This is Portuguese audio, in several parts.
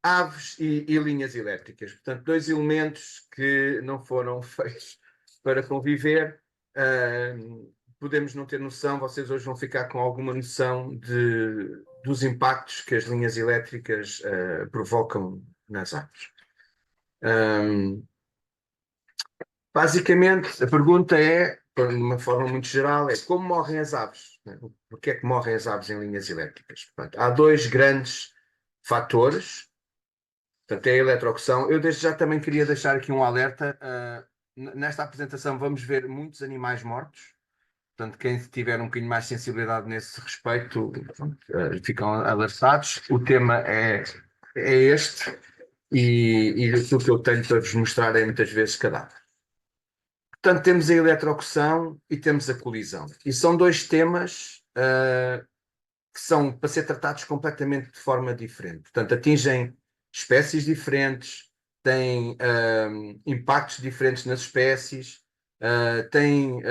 aves e linhas elétricas. Portanto, dois elementos que não foram feitos para conviver. Podemos não ter noção, vocês hoje vão ficar com alguma noção dos impactos que as linhas elétricas provocam nas aves. Basicamente, a pergunta é, de uma forma muito geral, é como morrem as aves? Porquê é que morrem as aves em linhas elétricas? Portanto, há dois grandes fatores. Portanto, é a eletrocução. Eu desde já também queria deixar aqui um alerta. Nesta apresentação vamos ver muitos animais mortos. Portanto, quem tiver um bocadinho mais sensibilidade nesse respeito, ficam alertados. O tema é este e aquilo que eu tenho para vos mostrar é muitas vezes cadáver. Portanto, temos a eletrocução e temos a colisão. E são dois temas que são para ser tratados completamente de forma diferente. Portanto, atingem espécies diferentes, têm impactos diferentes nas espécies, têm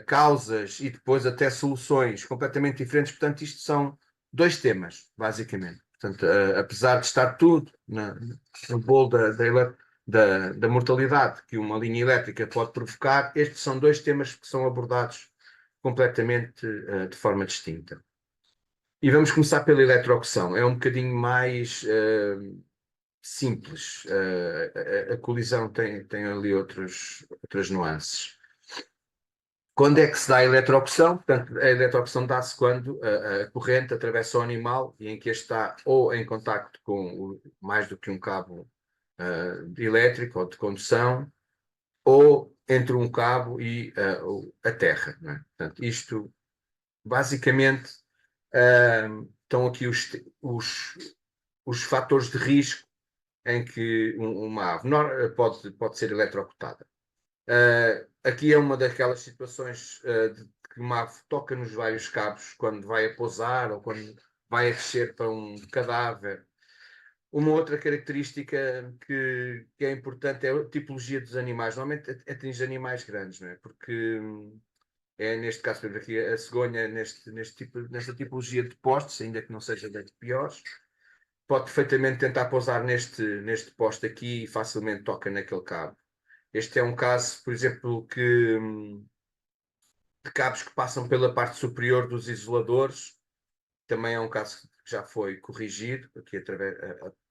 causas e depois até soluções completamente diferentes. Portanto, isto são dois temas, basicamente. Portanto, apesar de estar tudo no bolo da mortalidade que uma linha elétrica pode provocar, estes são dois temas que são abordados completamente de forma distinta. E vamos começar pela eletrocução. É um bocadinho mais simples. A colisão tem ali outras nuances. Quando é que se dá a eletrocução? Portanto, a eletrocução dá-se quando a corrente atravessa o animal e em que este está ou em contacto com mais do que um cabo elétrico ou de condução, ou entre um cabo e a terra. Não é? Portanto, isto basicamente estão aqui os fatores de risco em que uma ave pode ser eletrocutada. Aqui é uma daquelas situações de que uma ave toca nos vários cabos quando vai a pousar ou quando vai a descer para um cadáver. Uma outra característica que é importante é a tipologia dos animais. Normalmente atinge animais grandes, não é? Porque é neste caso, por exemplo, aqui a cegonha, nesta tipologia de postes, ainda que não seja das piores, pode perfeitamente tentar pousar neste poste aqui e facilmente toca naquele cabo. Este é um caso, por exemplo, de cabos que passam pela parte superior dos isoladores. Também é um caso que já foi corrigido aqui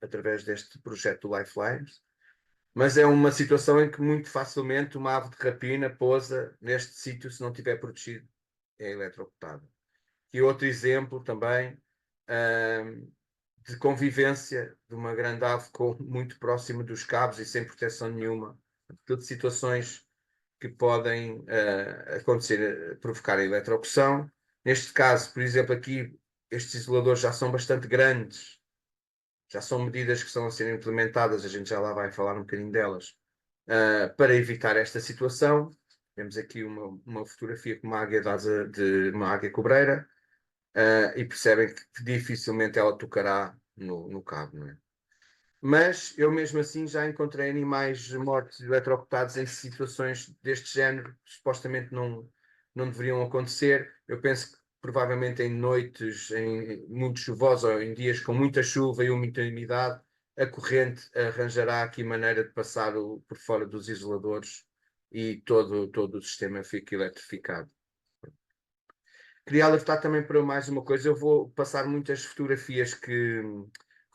através deste projeto do Lifelines. Mas é uma situação em que muito facilmente uma ave de rapina pousa neste sítio se não estiver protegido, é eletrocutada. E outro exemplo também de convivência de uma grande ave muito próxima dos cabos e sem proteção nenhuma. Tudo situações que podem acontecer, provocar a eletrocução. Neste caso, por exemplo, aqui, estes isoladores já são bastante grandes, já são medidas que estão a ser implementadas, a gente já lá vai falar um bocadinho delas, para evitar esta situação. Temos aqui uma fotografia com uma águia de uma águia cobreira, e percebem que dificilmente ela tocará no cabo, não é? Mas eu mesmo assim já encontrei animais mortos eletrocutados em situações deste género, que supostamente não deveriam acontecer. Eu penso que provavelmente em noites muito chuvosas ou em dias com muita chuva e muita umidade, a corrente arranjará aqui maneira de passar por fora dos isoladores e todo o sistema fica eletrificado. Queria alertar também para mais uma coisa. Eu vou passar muitas fotografias que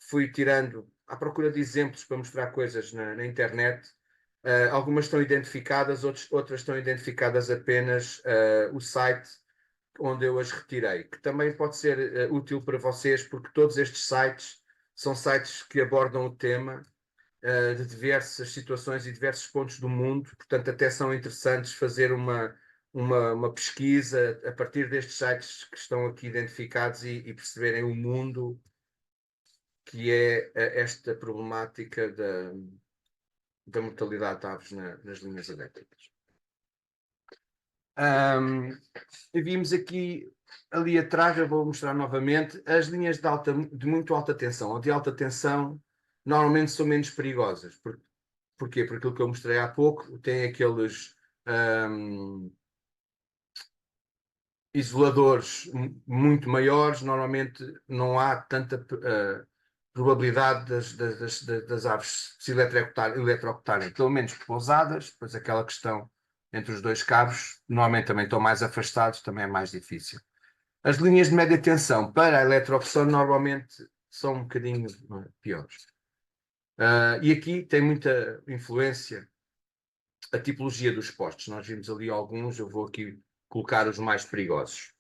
fui tirando à procura de exemplos para mostrar coisas na internet. Algumas estão identificadas, outras estão identificadas apenas o site onde eu as retirei, que também pode ser útil para vocês, porque todos estes sites são sites que abordam o tema de diversas situações e diversos pontos do mundo, portanto, até são interessantes fazer uma pesquisa a partir destes sites que estão aqui identificados e perceberem o mundo que é esta problemática da mortalidade de aves nas linhas elétricas. Vimos aqui, ali atrás, eu vou mostrar novamente, as linhas de muito alta tensão ou de alta tensão normalmente são menos perigosas. Porquê? Por aquilo que eu mostrei há pouco, tem aqueles isoladores muito maiores, normalmente não há tanta probabilidade das aves se eletrocutarem, pelo menos pousadas. Depois aquela questão entre os dois cabos, normalmente também estão mais afastados, também é mais difícil. As linhas de média tensão para a eletrocução normalmente são um bocadinho piores. E aqui tem muita influência a tipologia dos postes. Nós vimos ali alguns, eu vou aqui colocar os mais perigosos.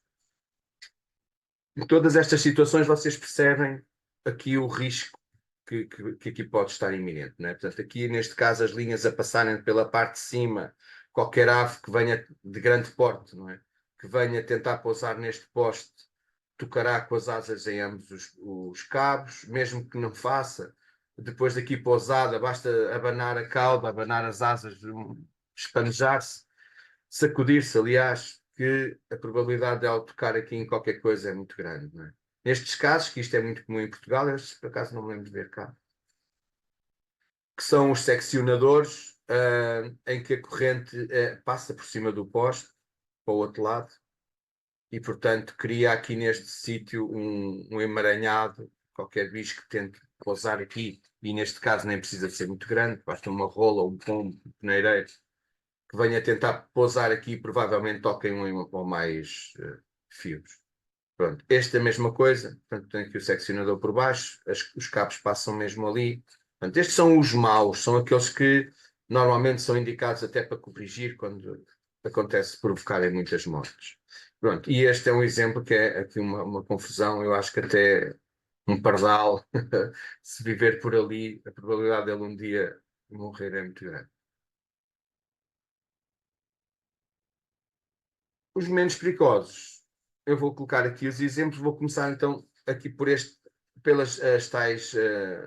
Em todas estas situações vocês percebem aqui o risco que aqui pode estar iminente, não é? Portanto, aqui neste caso as linhas a passarem pela parte de cima, qualquer ave que venha de grande porte, não é? Que venha tentar pousar neste poste, tocará com as asas em ambos os cabos, mesmo que não faça, depois daqui pousada, basta abanar a cauda, abanar as asas, espanejar-se, sacudir-se, aliás, que a probabilidade de ela tocar aqui em qualquer coisa é muito grande, não é? Nestes casos, que isto é muito comum em Portugal, estes por acaso não me lembro de ver cá, que são os seccionadores, em que a corrente passa por cima do poste, para o outro lado, e portanto cria aqui neste sítio um emaranhado, qualquer bicho que tente pousar aqui, e neste caso nem precisa de ser muito grande, basta uma rola, um pombo, um peneireiro, que venha tentar pousar aqui, provavelmente toca em um ou mais fios. Pronto, esta é a mesma coisa, portanto, tem aqui o seccionador por baixo, os cabos passam mesmo ali. Portanto, estes são os maus, são aqueles que normalmente são indicados até para corrigir quando acontece provocarem muitas mortes. Pronto, e este é um exemplo que é aqui uma confusão, eu acho que até um pardal, se viver por ali, a probabilidade dele um dia morrer é muito grande. Os menos perigosos, eu vou colocar aqui os exemplos, vou começar então aqui pelas as tais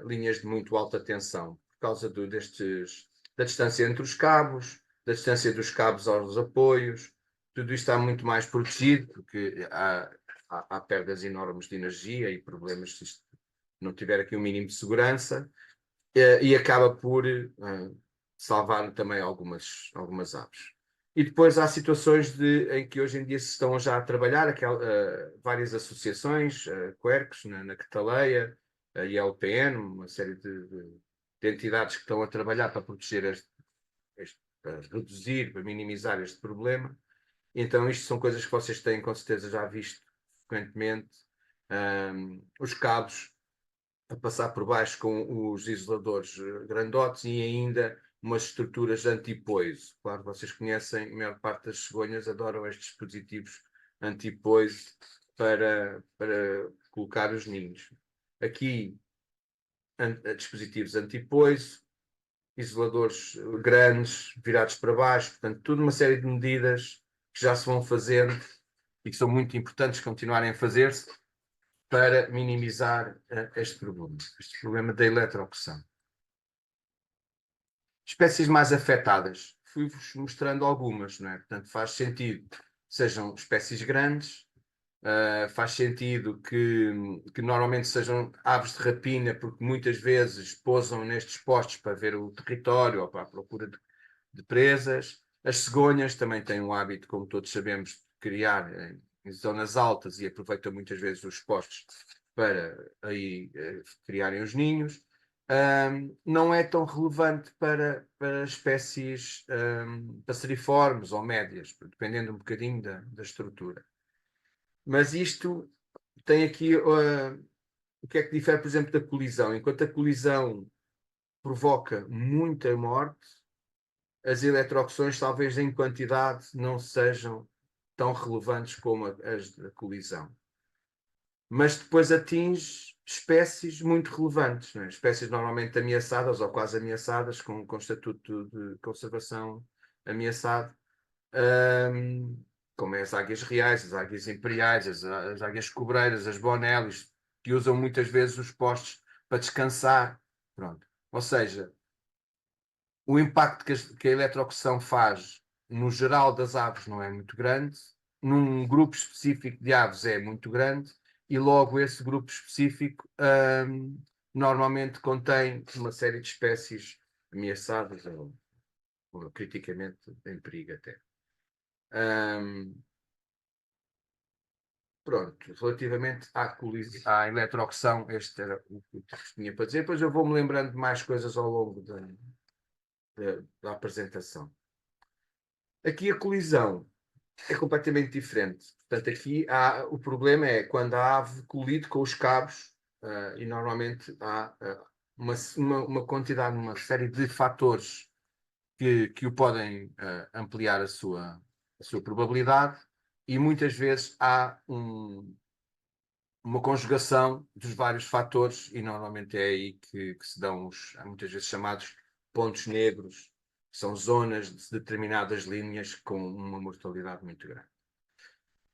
linhas de muito alta tensão, por causa da distância entre os cabos, da distância dos cabos aos apoios, tudo isto está muito mais protegido, porque há perdas enormes de energia e problemas se isto não tiver aqui um mínimo de segurança, e acaba por salvar também algumas aves. E depois há situações em que hoje em dia se estão já a trabalhar várias associações, Quercus, na Cataleia, a ILPN, uma série de entidades que estão a trabalhar para proteger para reduzir, para minimizar este problema. Então, isto são coisas que vocês têm com certeza já visto frequentemente. Os cabos a passar por baixo com os isoladores grandotes e ainda umas estruturas anti-poiso. Claro, vocês conhecem, a maior parte das cegonhas adoram estes dispositivos anti-poiso para colocar os ninhos. Aqui, dispositivos anti-poiso, isoladores grandes, virados para baixo, portanto, tudo uma série de medidas que já se vão fazendo e que são muito importantes continuarem a fazer-se para minimizar este problema da eletrocução. Espécies mais afetadas, fui-vos mostrando algumas, não é? Portanto, faz sentido que sejam espécies grandes, faz sentido que normalmente sejam aves de rapina, porque muitas vezes pousam nestes postos para ver o território ou para a procura de presas. As cegonhas também têm um hábito, como todos sabemos, de criar em zonas altas e aproveitam muitas vezes os postos para aí criarem os ninhos. Não é tão relevante para espécies passeriformes ou médias, dependendo um bocadinho da estrutura. Mas isto tem aqui o que é que difere, por exemplo, da colisão. Enquanto a colisão provoca muita morte, as eletrocuções, talvez em quantidade, não sejam tão relevantes como as da colisão. Mas depois atinge espécies muito relevantes, não é? Espécies normalmente ameaçadas ou quase ameaçadas, com estatuto de conservação ameaçado, como é as águias reais, as águias imperiais, as águias cobreiras, as bonelis, que usam muitas vezes os postos para descansar. Pronto. Ou seja, o impacto que a eletrocução faz no geral das aves não é muito grande, num grupo específico de aves é muito grande, e logo esse grupo específico normalmente contém uma série de espécies ameaçadas ou criticamente em perigo até. Pronto, relativamente à eletroação, este era o que tinha para dizer. Depois eu vou-me lembrando de mais coisas ao longo da apresentação. Aqui a colisão é completamente diferente. Portanto, aqui o problema é quando a ave colide com os cabos, e normalmente há uma quantidade, uma série de fatores que o podem ampliar a sua probabilidade, e muitas vezes há uma conjugação dos vários fatores, e normalmente é aí que se dão muitas vezes chamados pontos negros, que são zonas de determinadas linhas com uma mortalidade muito grande.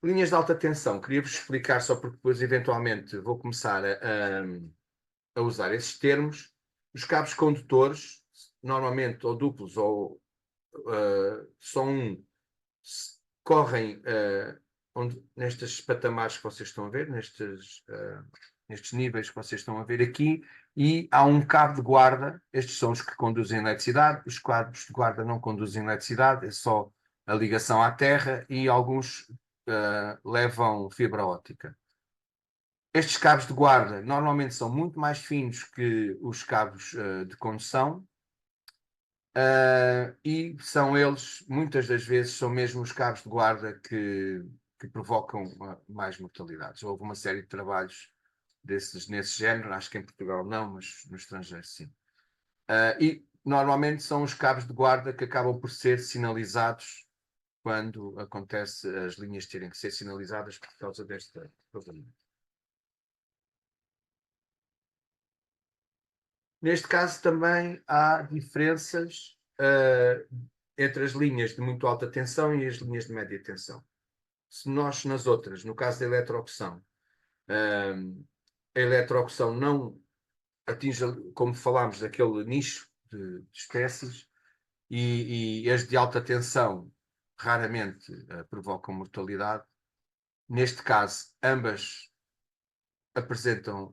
Linhas de alta tensão, queria-vos explicar só porque depois eventualmente vou começar a usar esses termos. Os cabos condutores, normalmente ou duplos ou só um, correm nestes patamares que vocês estão a ver, nestes níveis que vocês estão a ver aqui, e há um cabo de guarda. Estes são os que conduzem eletricidade. Os cabos de guarda não conduzem eletricidade, é só a ligação à terra, e alguns levam fibra óptica. Estes cabos de guarda normalmente são muito mais finos que os cabos de condução, e são eles, muitas das vezes, são mesmo os cabos de guarda que provocam mais mortalidades. Houve uma série de trabalhos nesse género, acho que em Portugal não, mas no estrangeiro sim. E normalmente são os cabos de guarda que acabam por ser sinalizados quando acontece as linhas terem que ser sinalizadas por causa deste problema. Neste caso também há diferenças entre as linhas de muito alta tensão e as linhas de média tensão. Se nós, nas outras, no caso da eletroação, a eletroação não atinge, como falámos, aquele nicho de espécies, e as de alta tensão raramente provocam mortalidade. Neste caso, ambas apresentam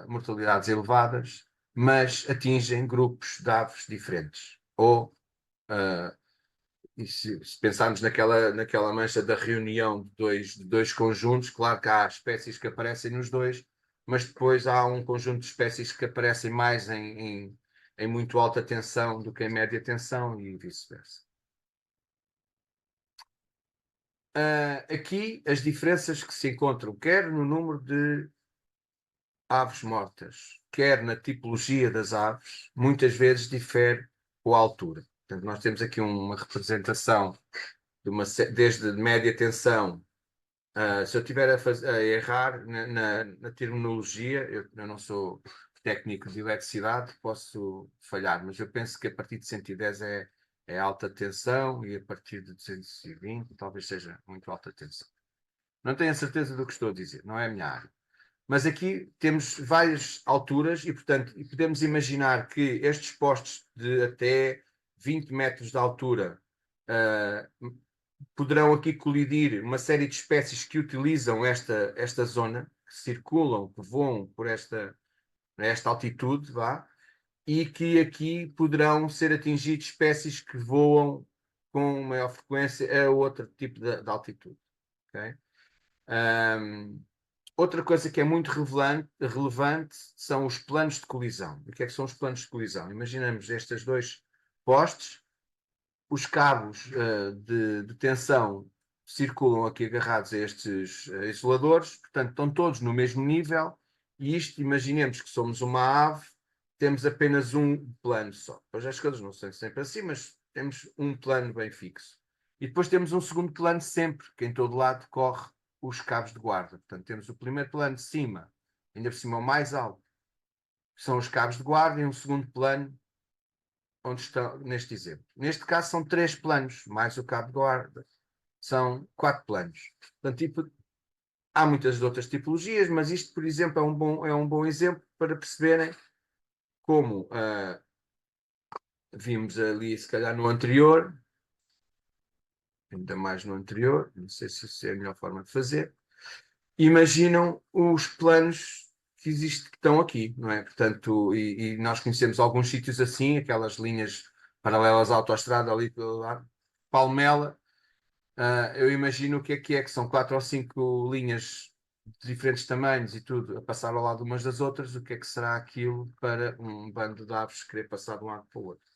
mortalidades elevadas, mas atingem grupos de aves diferentes. Ou, e se pensarmos naquela mancha da reunião de dois conjuntos, claro que há espécies que aparecem nos dois, mas depois há um conjunto de espécies que aparecem mais em muito alta tensão do que em média tensão, e vice-versa. Aqui as diferenças que se encontram, quer no número de aves mortas, quer na tipologia das aves, muitas vezes difere com a altura. Portanto, nós temos aqui uma representação desde média tensão. Se eu estiver a errar na terminologia, eu não sou técnico de eletricidade, posso falhar, mas eu penso que a partir de 110 é alta tensão, e a partir de 220 talvez seja muito alta tensão. Não tenho a certeza do que estou a dizer, não é a minha área. Mas aqui temos várias alturas e, portanto, podemos imaginar que estes postos de até 20 metros de altura poderão aqui colidir uma série de espécies que utilizam esta zona, que circulam, que voam por esta altitude, e que aqui poderão ser atingidas espécies que voam com maior frequência a outro tipo de altitude. Okay? Outra coisa que é muito relevante são os planos de colisão. O que é que são os planos de colisão? Imaginamos estes dois postes, os cabos de tensão circulam aqui agarrados a estes isoladores, portanto estão todos no mesmo nível, e isto, imaginemos que somos uma ave, temos apenas um plano só. Pois as coisas não são sempre assim, mas temos um plano bem fixo. E depois temos um segundo plano sempre, que em todo lado corre os cabos de guarda. Portanto, temos o primeiro plano de cima, ainda por cima o mais alto, que são os cabos de guarda, e um segundo plano onde estão neste exemplo. Neste caso são 3 planos, mais o cabo de guarda. São 4 planos. Portanto, há muitas outras tipologias, mas isto, por exemplo, é um bom exemplo para perceberem como vimos ali, se calhar, no anterior, ainda mais no anterior, não sei se isso é a melhor forma de fazer. Imaginam os planos que estão aqui, não é? Portanto, e nós conhecemos alguns sítios assim, aquelas linhas paralelas à autoestrada ali pelo lado, Palmela, Eu imagino o que é que são 4 ou 5 linhas de diferentes tamanhos e tudo a passar ao lado umas das outras, o que é que será aquilo para um bando de aves querer passar de um lado para o outro.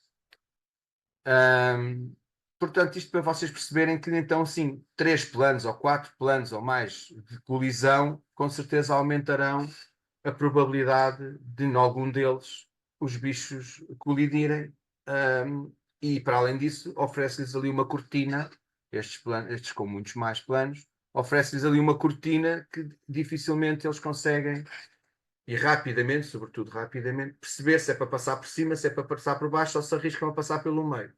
Portanto, isto para vocês perceberem que então, sim, 3 planos ou 4 planos ou mais de colisão, com certeza aumentarão a probabilidade de, em algum deles, os bichos colidirem. E, para além disso, oferece-lhes ali uma cortina, estes com muitos mais planos, oferece-lhes ali uma cortina que dificilmente eles conseguem, e rapidamente, sobretudo rapidamente, perceber se é para passar por cima, se é para passar por baixo ou se arriscam a passar pelo meio.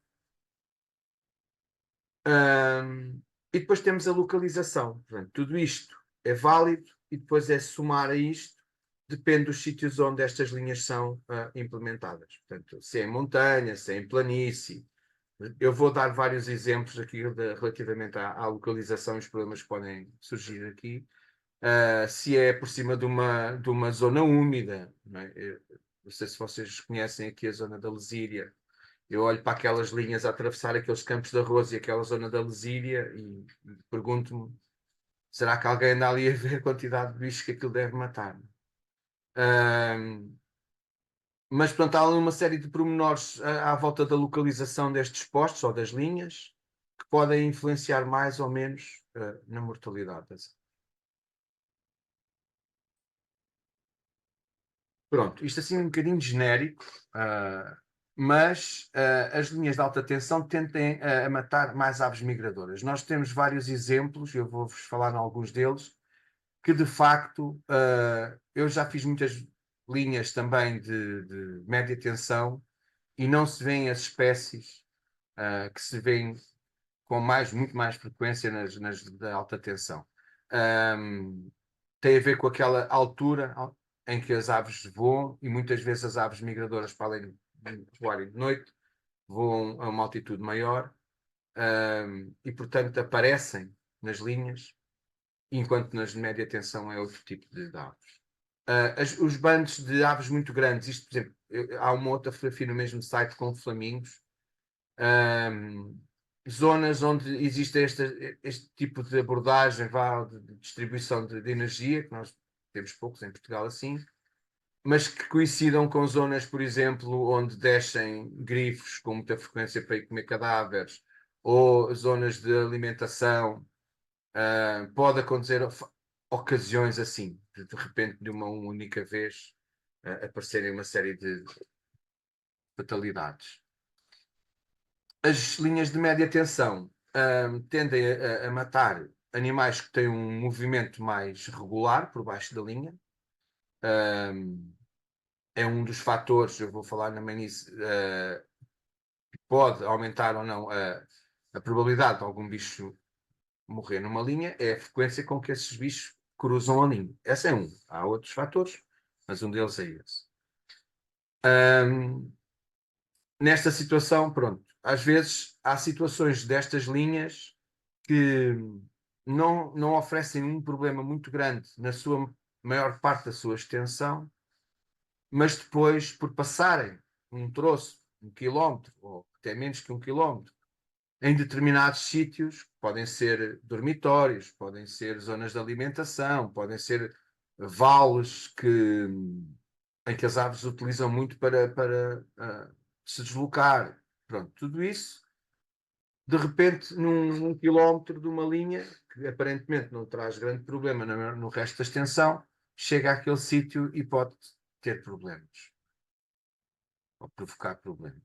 E depois temos a localização. Portanto, tudo isto é válido e depois é somar a isto, depende dos sítios onde estas linhas são implementadas. Portanto, se é em montanha, se é em planície. Eu vou dar vários exemplos aqui relativamente à localização e os problemas que podem surgir aqui. Se é por cima de uma zona úmida, não é? Eu não sei se vocês conhecem aqui a zona da Lesíria. Eu olho para aquelas linhas a atravessar aqueles campos de arroz e aquela zona da Lesíria e pergunto-me: será que alguém anda ali a ver a quantidade de bichos que aquilo deve matar? Mas, pronto, há ali uma série de pormenores à volta da localização destes postos ou das linhas que podem influenciar mais ou menos na mortalidade. Pronto, isto assim um bocadinho genérico, mas as linhas de alta tensão tendem a matar mais aves migradoras. Nós temos vários exemplos, eu vou-vos falar em alguns deles, que de facto eu já fiz muitas linhas também de média tensão e não se vêem as espécies que se vêem com muito mais frequência nas de alta tensão. Tem a ver com aquela altura em que as aves voam e muitas vezes as aves migradoras, para além de voarem de noite, voam a uma altitude maior e, portanto, aparecem nas linhas, enquanto nas de média tensão é outro tipo de aves. Os bandos de aves muito grandes, isto, por exemplo, há uma outra fotografia no mesmo site com flamingos, zonas onde existe este tipo de abordagem, de distribuição de energia, que nós temos poucos em Portugal assim, mas que coincidam com zonas, por exemplo, onde descem grifos com muita frequência para ir comer cadáveres, ou zonas de alimentação. Pode acontecer ocasiões assim, de repente, de uma única vez, aparecerem uma série de fatalidades. As linhas de média tensão tendem a matar animais que têm um movimento mais regular por baixo da linha. É um dos fatores, eu vou falar na nisso, que pode aumentar ou não a probabilidade de algum bicho morrer numa linha, é a frequência com que esses bichos cruzam a linha. Esse é um. Há outros fatores, mas um deles é esse. Nesta situação, pronto, às vezes há situações destas linhas que não oferecem um problema muito grande na sua maior parte da sua extensão, mas depois, por passarem um troço, 1 quilómetro, ou até menos que 1 quilómetro, em determinados sítios, podem ser dormitórios, podem ser zonas de alimentação, podem ser vales em que as aves utilizam muito para se deslocar. Pronto, tudo isso, de repente, num quilómetro de uma linha, que aparentemente não traz grande problema no resto da extensão, chega àquele sítio e pode ter problemas, ou provocar problemas.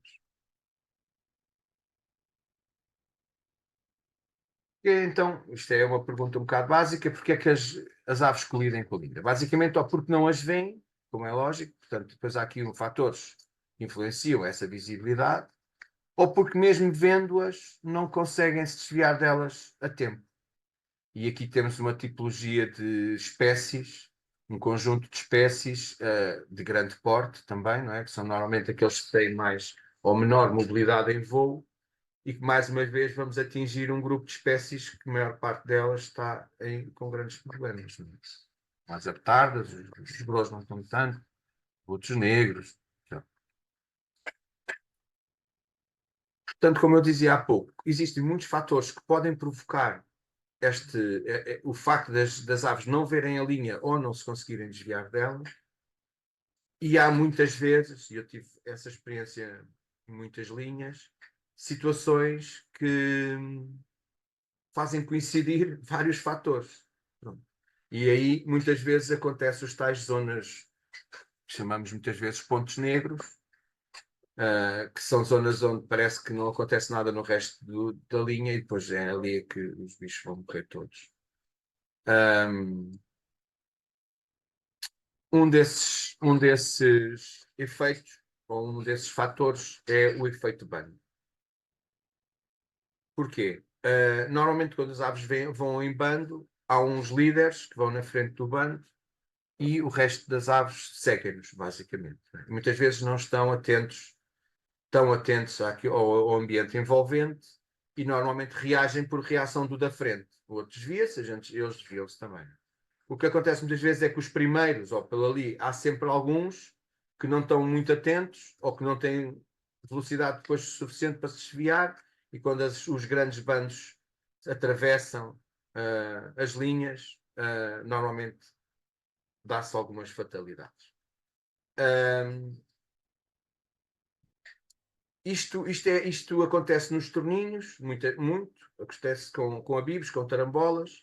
Então, isto é uma pergunta um bocado básica, porque é que as aves colidem com a linha? Basicamente, ou porque não as veem, como é lógico, portanto, depois há aqui fatores que influenciam essa visibilidade, ou porque mesmo vendo-as, não conseguem se desviar delas a tempo. E aqui temos uma tipologia de espécies, um conjunto de espécies de grande porte também, não é? Que são normalmente aqueles que têm mais ou menor mobilidade em voo, e que mais uma vez vamos atingir um grupo de espécies que a maior parte delas está com grandes problemas. Não é? As aptardas, os gros não estão tanto, outros negros. Então, Portanto, como eu dizia há pouco, existem muitos fatores que podem provocar o facto das aves não verem a linha ou não se conseguirem desviar dela. E há muitas vezes, e eu tive essa experiência em muitas linhas, situações que fazem coincidir vários fatores. Pronto. E aí, muitas vezes, acontecem os tais zonas, que chamamos muitas vezes pontos negros, que são zonas onde parece que não acontece nada no resto da linha e depois é ali que os bichos vão morrer todos. Um desses efeitos, ou um desses fatores, é o efeito bando. Porquê? Normalmente, quando as aves vão em bando, há uns líderes que vão na frente do bando e o resto das aves seguem-nos, basicamente. Muitas vezes não estão atentos ao ambiente envolvente e normalmente reagem por reação do da frente. O outro desvia-se, eles desviam-se também. O que acontece muitas vezes é que os primeiros, ou pelo ali, há sempre alguns que não estão muito atentos ou que não têm velocidade depois suficiente para se desviar e quando os grandes bandos atravessam as linhas, normalmente dá-se algumas fatalidades. Isto acontece nos torninhos, muito, acontece com abibos, com tarambolas,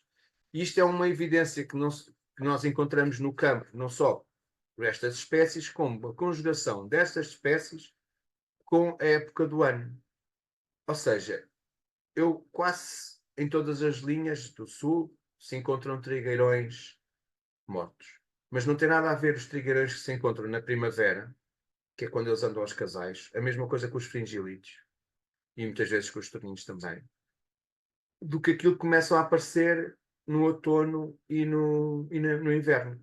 e isto é uma evidência que nós encontramos no campo, não só por estas espécies, como a conjugação destas espécies com a época do ano. Ou seja, eu quase em todas as linhas do sul se encontram trigueirões mortos. Mas não tem nada a ver os trigueirões que se encontram na primavera, que é quando eles andam aos casais, a mesma coisa com os fringílides e muitas vezes com os torninhos também, do que aquilo que começam a aparecer no outono e no inverno,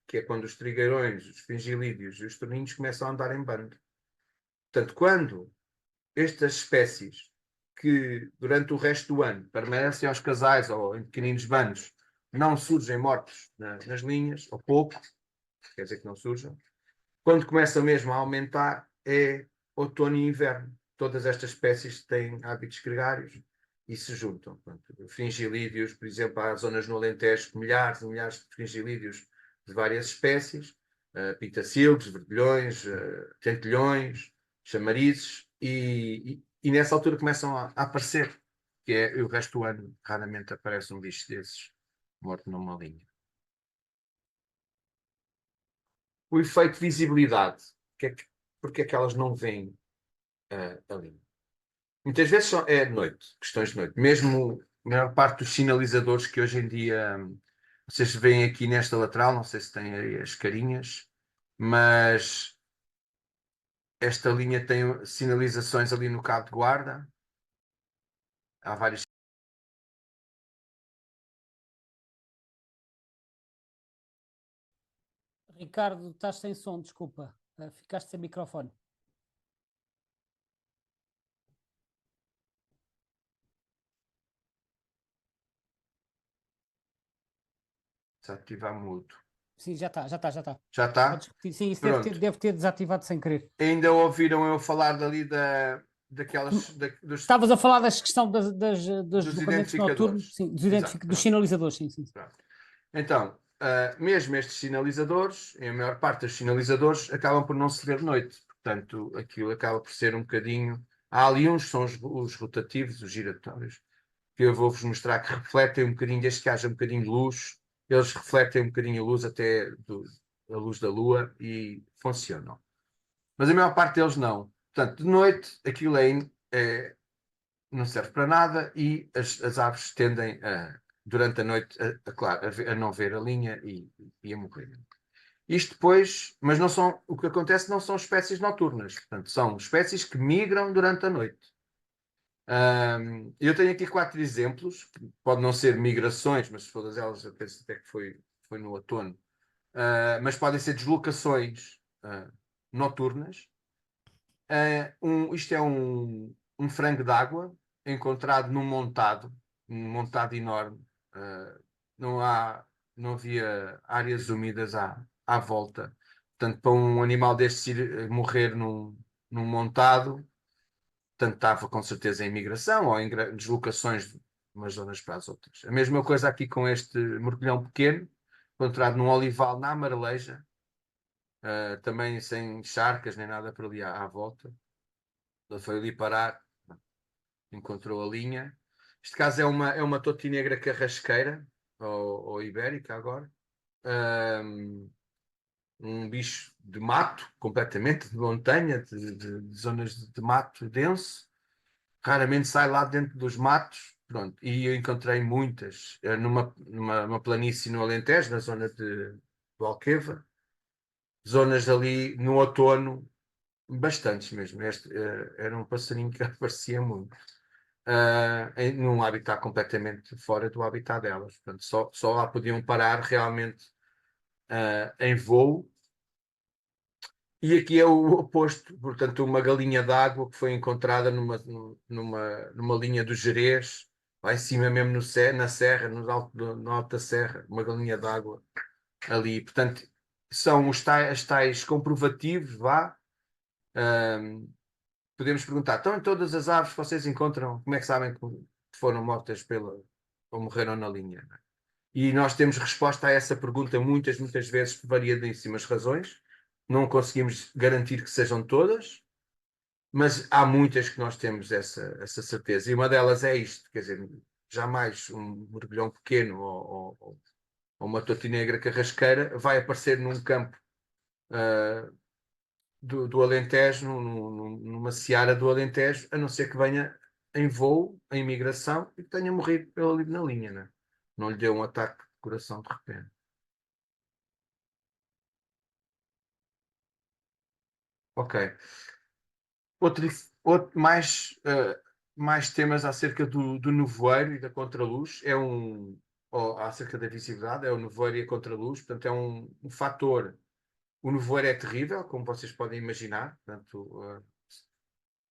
que é quando os trigueirões, os fringilídeos e os torninhos começam a andar em bando. Portanto, quando estas espécies que durante o resto do ano permanecem aos casais ou em pequeninos bandos não surgem mortos nas linhas, ou pouco, quer dizer que não surjam, quando começa mesmo a aumentar é outono e inverno. Todas estas espécies têm hábitos gregários e se juntam. Portanto, fringilídeos, por exemplo, há zonas no Alentejo, milhares e milhares de fringilídeos de várias espécies, pitacilgos, verdilhões, tentilhões, chamarizes, e nessa altura começam a aparecer, que é o resto do ano, raramente aparece um bicho desses morto numa linha. O efeito de visibilidade. Porque é que elas não veem ali? Muitas vezes é de noite, questões de noite. Mesmo a maior parte dos sinalizadores que hoje em dia vocês veem aqui nesta lateral, não sei se têm aí as carinhas, mas esta linha tem sinalizações ali no cabo de guarda. Há várias. Ricardo, estás sem som, desculpa. Ficaste sem microfone. Se ativar mudo. Sim, já está. Já está? Podes repetir. Sim, isso Pronto. deve ter desativado sem querer. Ainda ouviram eu falar dali daquelas. Estavas a falar da questão dos deslocamentos identificadores. noturnos, sim, dos sinalizadores, sim. Pronto. Então, mesmo estes sinalizadores, em a maior parte dos sinalizadores, acabam por não se ver de noite. Portanto, aquilo acaba por ser um bocadinho. Há ali uns que são os rotativos, os giratórios, que eu vou-vos mostrar que refletem um bocadinho, desde que haja um bocadinho de luz, eles refletem um bocadinho a luz até a luz da lua e funcionam. Mas a maior parte deles não. Portanto, de noite, aquilo não serve para nada e as aves tendem durante a noite, claro, a não ver a linha e a morrer. Isto depois, mas não são, o que acontece não são espécies noturnas, portanto, são espécies que migram durante a noite. Eu tenho aqui 4 exemplos, que pode não ser migrações, mas todas elas eu penso até que foi no outono, mas podem ser deslocações noturnas. Isto é um frango d'água encontrado um montado enorme. Não havia áreas úmidas à volta. Portanto, para um animal deste morrer num montado, Portanto, estava com certeza em migração ou em deslocações de umas zonas para as outras. A mesma coisa aqui com este mergulhão pequeno, encontrado num olival na Marleja, também sem charcas nem nada por ali à volta. Ele foi ali parar, encontrou a linha. Este caso é uma totinegra carrasqueira, ou ibérica agora. Um bicho de mato, completamente, de montanha, de zonas de mato denso. Raramente sai lá dentro dos matos. Pronto. E eu encontrei muitas numa planície no Alentejo, na zona de Alqueva. Zonas ali no outono, bastantes mesmo. Este era um passarinho que aparecia muito. Num habitat completamente fora do habitat delas. Portanto, só lá podiam parar realmente em voo. E aqui é o oposto, portanto, uma galinha d'água que foi encontrada numa linha do Gerês, lá em cima mesmo na serra, no alto da serra, uma galinha d'água ali. Portanto, são as tais comprovativos, vá. Podemos perguntar, então em todas as aves que vocês encontram, como é que sabem que foram mortas ou morreram na linha? E nós temos resposta a essa pergunta muitas vezes por variadíssimas razões. Não conseguimos garantir que sejam todas, mas há muitas que nós temos essa certeza. E uma delas é isto, quer dizer, jamais um mergulhão pequeno ou uma totinegra carrasqueira vai aparecer num campo do Alentejo, numa seara do Alentejo, a não ser que venha em voo, em migração, e que tenha morrido ali na linha, né? Não lhe deu um ataque de coração de repente. Ok. Outro, mais temas acerca do nevoeiro e da contraluz. Acerca da visibilidade, é o nevoeiro e a contraluz. Portanto, é um fator. O nevoeiro é terrível, como vocês podem imaginar. Portanto,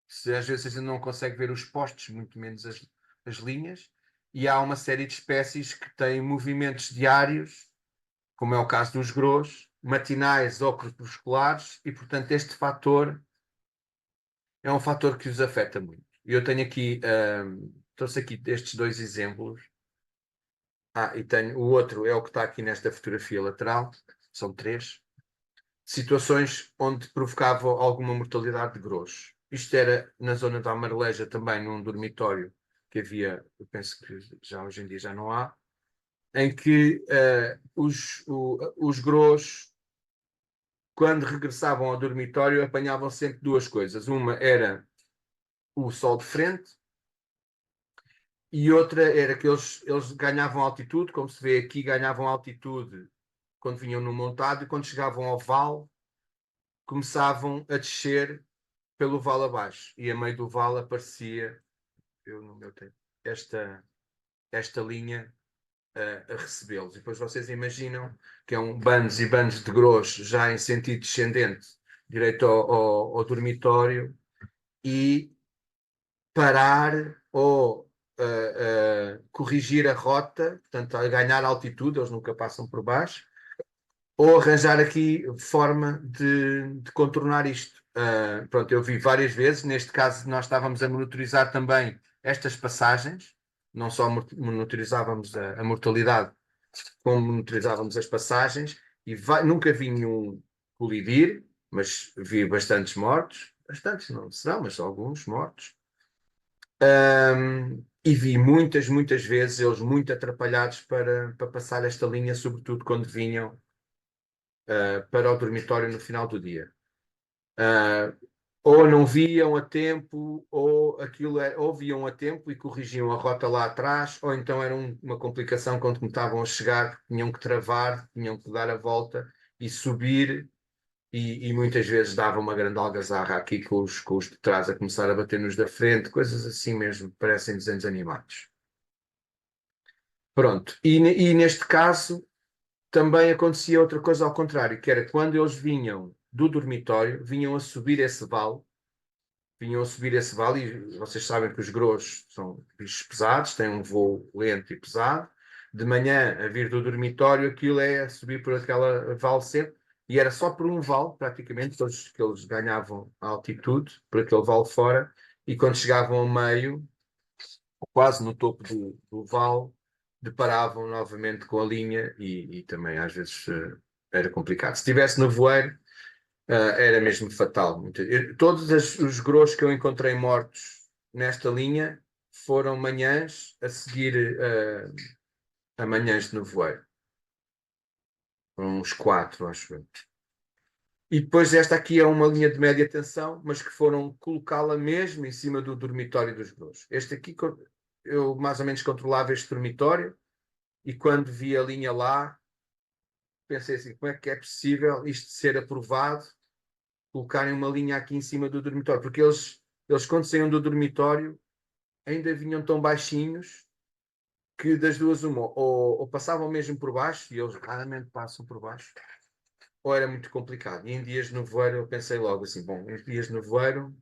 se às vezes a gente não consegue ver os postes, muito menos as linhas. E há uma série de espécies que têm movimentos diários, como é o caso dos grôs, matinais ou crepusculares, e, portanto, este fator é um fator que os afeta muito. Eu tenho aqui, trouxe aqui estes dois exemplos. E tenho o outro, é o que está aqui nesta fotografia lateral, são três. Situações onde provocavam alguma mortalidade de grossos. Isto era na zona da Amareleja, também num dormitório que havia, eu penso que já hoje em dia já não há, em que os grossos, quando regressavam ao dormitório, apanhavam sempre duas coisas. Uma era o sol de frente, e outra era que eles ganhavam altitude, como se vê aqui, ganhavam altitude quando vinham no montado, e quando chegavam ao vale, começavam a descer pelo vale abaixo. E a meio do vale aparecia, eu no meu tempo, esta linha a recebê-los. E depois vocês imaginam que é bandos e bandos de grosso já em sentido descendente, direito ao dormitório, e parar ou corrigir a rota, portanto, a ganhar altitude, eles nunca passam por baixo, ou arranjar aqui forma de contornar isto. Pronto, eu vi várias vezes, neste caso nós estávamos a monitorizar também estas passagens, não só monitorizávamos a mortalidade, como monitorizávamos as passagens, e nunca vi nenhum colidir, mas vi bastantes mortos, bastantes não serão, mas alguns mortos. E vi muitas vezes eles muito atrapalhados para passar esta linha, sobretudo quando vinham para o dormitório no final do dia. Ou não viam a tempo, ou viam a tempo e corrigiam a rota lá atrás, ou então era uma complicação quando estavam a chegar, tinham que travar, tinham que dar a volta e subir, e muitas vezes dava uma grande algazarra aqui com os de trás a começar a bater nos da frente, coisas assim mesmo, parecem desenhos animados. Pronto, e neste caso também acontecia outra coisa ao contrário, que era quando eles vinham do dormitório, vinham a subir esse vale, e vocês sabem que os grossos são bichos pesados, têm um voo lento e pesado. De manhã, a vir do dormitório, aquilo é a subir por aquela vale sempre, e era só por um vale, praticamente, que eles ganhavam a altitude, por aquele vale fora, e quando chegavam ao meio, quase no topo do vale, deparavam novamente com a linha e também às vezes era complicado. Se estivesse no voeiro, era mesmo fatal. Todos os grossos que eu encontrei mortos nesta linha foram manhãs a seguir a manhãs de nevoeiro. Foram uns 4, acho eu. E depois esta aqui é uma linha de média tensão, mas que foram colocá-la mesmo em cima do dormitório dos grossos. Este aqui, eu mais ou menos controlava este dormitório e quando vi a linha lá, pensei assim, como é que é possível isto ser aprovado, colocarem uma linha aqui em cima do dormitório? Porque eles quando saíam do dormitório, ainda vinham tão baixinhos que das duas uma, ou passavam mesmo por baixo, e eles raramente passam por baixo, ou era muito complicado. E em dias de nevoeiro eu pensei logo assim, bom, em dias de nevoeiro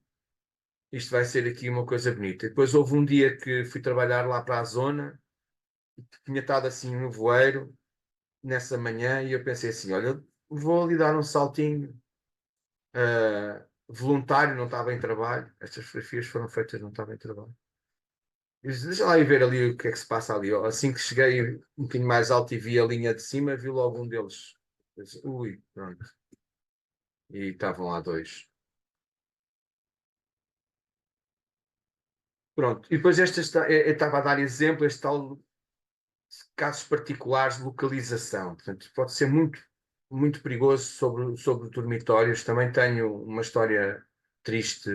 isto vai ser aqui uma coisa bonita. E depois houve um dia que fui trabalhar lá para a zona, tinha estado assim um nevoeiro nessa manhã, e eu pensei assim, olha, vou ali dar um saltinho voluntário, não estava em trabalho. Estas fotografias foram feitas, não estava em trabalho. Eu disse, deixa lá ir ver ali o que é que se passa ali. Assim que cheguei um bocadinho mais alto e vi a linha de cima, vi logo um deles. Eu disse, ui, pronto. E estavam lá dois. Pronto. E depois eu estava a dar exemplo, este tal casos particulares de localização. Portanto, pode ser muito, muito perigoso sobre dormitórios. Também tenho uma história triste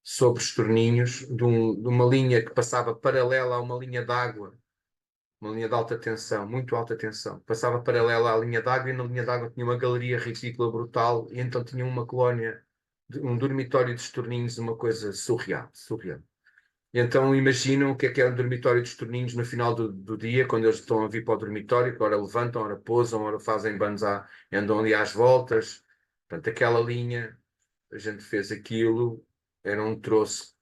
sobre os torninhos, de uma linha que passava paralela a uma linha d'água, uma linha de alta tensão, muito alta tensão. Passava paralela à linha d'água e na linha d'água tinha uma galeria ridícula, brutal, e então tinha uma colónia, um dormitório de estorninhos, uma coisa surreal, surreal. E então imaginam o que é um dormitório dos torninhos no final do dia, quando eles estão a vir para o dormitório, que ora levantam, ora pousam, ora fazem banhos, andam ali às voltas. Portanto, aquela linha, a gente fez aquilo, era um troço.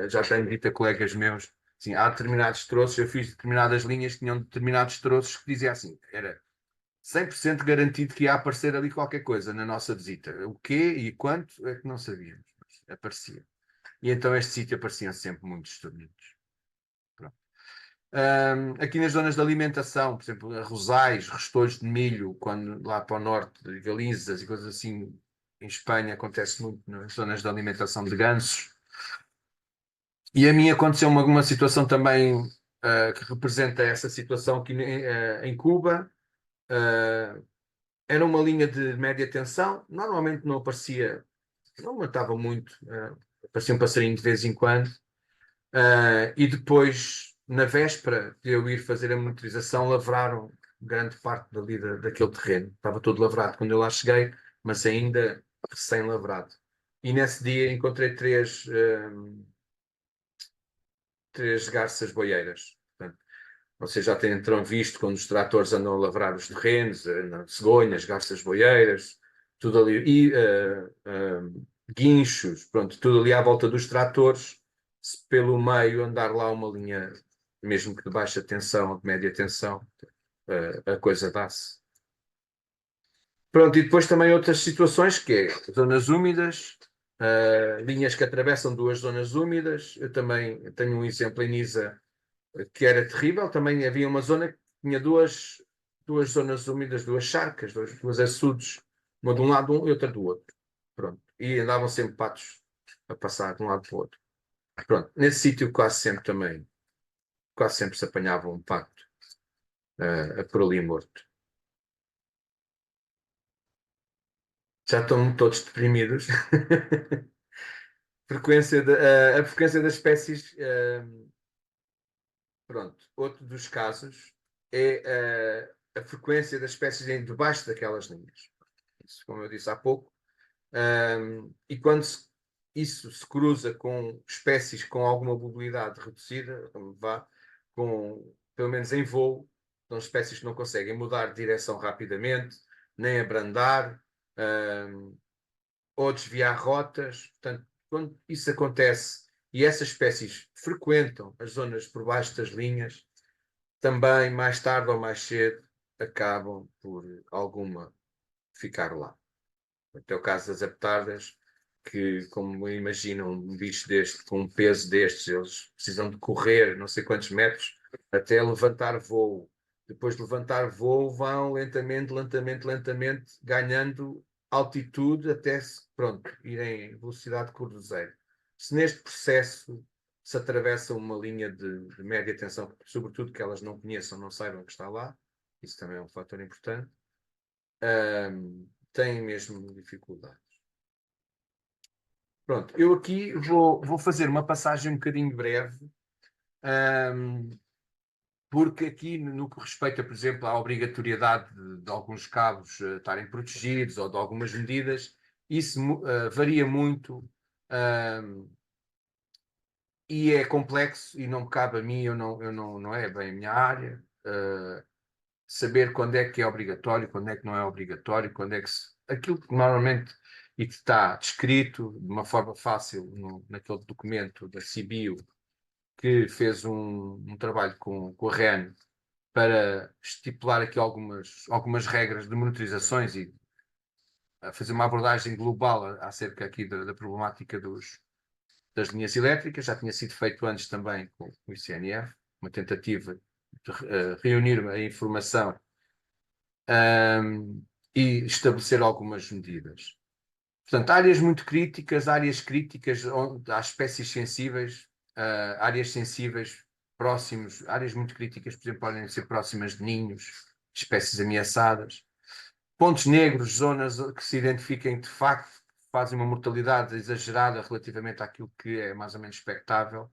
Já tenho dito a colegas meus, assim, há determinados troços, eu fiz determinadas linhas que tinham determinados troços que dizia assim, era 100% garantido que ia aparecer ali qualquer coisa na nossa visita. O quê e quanto é que não sabíamos, mas aparecia. E então este sítio apareciam sempre muitos torninhos. Aqui nas zonas de alimentação, por exemplo, arrozais, restolhos de milho, quando lá para o norte, de Galizas e coisas assim, em Espanha acontece muito nas zonas de alimentação de gansos. E a mim aconteceu uma situação também que representa essa situação aqui em Cuba. Era uma linha de média tensão, normalmente não aparecia, não matava muito, aparecia um passarinho de vez em quando. E depois, na véspera de eu ir fazer a monitorização, lavraram grande parte dali daquele terreno. Estava todo lavrado quando eu lá cheguei, mas ainda recém-lavrado. E nesse dia encontrei três garças boieiras. Portanto, vocês já terão visto quando os tratores andam a lavrar os terrenos, cegonhas, garças boieiras, tudo ali. E guinchos, pronto, tudo ali à volta dos tratores. Se pelo meio andar lá uma linha, mesmo que de baixa tensão ou de média tensão, a coisa dá-se. Pronto, e depois também outras situações, que é zonas úmidas, linhas que atravessam duas zonas úmidas. Eu também tenho um exemplo em Nisa que era terrível. Também havia uma zona que tinha duas zonas úmidas, duas charcas, duas açudes, uma de um lado e outra do outro. Pronto. E andavam sempre patos a passar de um lado para o outro. Pronto. Nesse sítio quase sempre se apanhava um pato a por ali morto. Já estão todos deprimidos. A frequência das espécies. Pronto. Outro dos casos é a frequência das espécies debaixo daquelas linhas. Isso, como eu disse há pouco. E quando isso se cruza com espécies com alguma mobilidade reduzida, pelo menos em voo, são espécies que não conseguem mudar de direção rapidamente, nem abrandar, ou desviar rotas. Portanto, quando isso acontece e essas espécies frequentam as zonas por baixo das linhas, também, mais tarde ou mais cedo, acabam por alguma ficar lá. Até o caso das aptardas, que, como imaginam, um bicho deste, com um peso destes, eles precisam de correr não sei quantos metros até levantar voo. Depois de levantar voo, vão lentamente, lentamente, lentamente, ganhando altitude até pronto, irem em velocidade de cruzeiro. Se neste processo se atravessa uma linha de média tensão, sobretudo que elas não conheçam, não saibam que está lá, isso também é um fator importante, têm mesmo dificuldade. Pronto, eu aqui vou fazer uma passagem um bocadinho breve, porque aqui, no que respeita, por exemplo, à obrigatoriedade de alguns cabos estarem protegidos ou de algumas medidas, isso varia muito e é complexo e não me cabe a mim, não é bem a minha área, saber quando é que é obrigatório, quando é que não é obrigatório, quando é que aquilo que normalmente e que está descrito de uma forma fácil naquele documento da CBIO, que fez um trabalho com a REN para estipular aqui algumas regras de monitorizações e a fazer uma abordagem global acerca aqui da problemática das linhas elétricas. Já tinha sido feito antes também com o ICNF, uma tentativa de reunir a informação e estabelecer algumas medidas. Portanto, áreas críticas onde há espécies sensíveis, áreas sensíveis próximos, áreas muito críticas, por exemplo, podem ser próximas de ninhos, espécies ameaçadas. Pontos negros, zonas que se identifiquem de facto, fazem uma mortalidade exagerada relativamente àquilo que é mais ou menos expectável.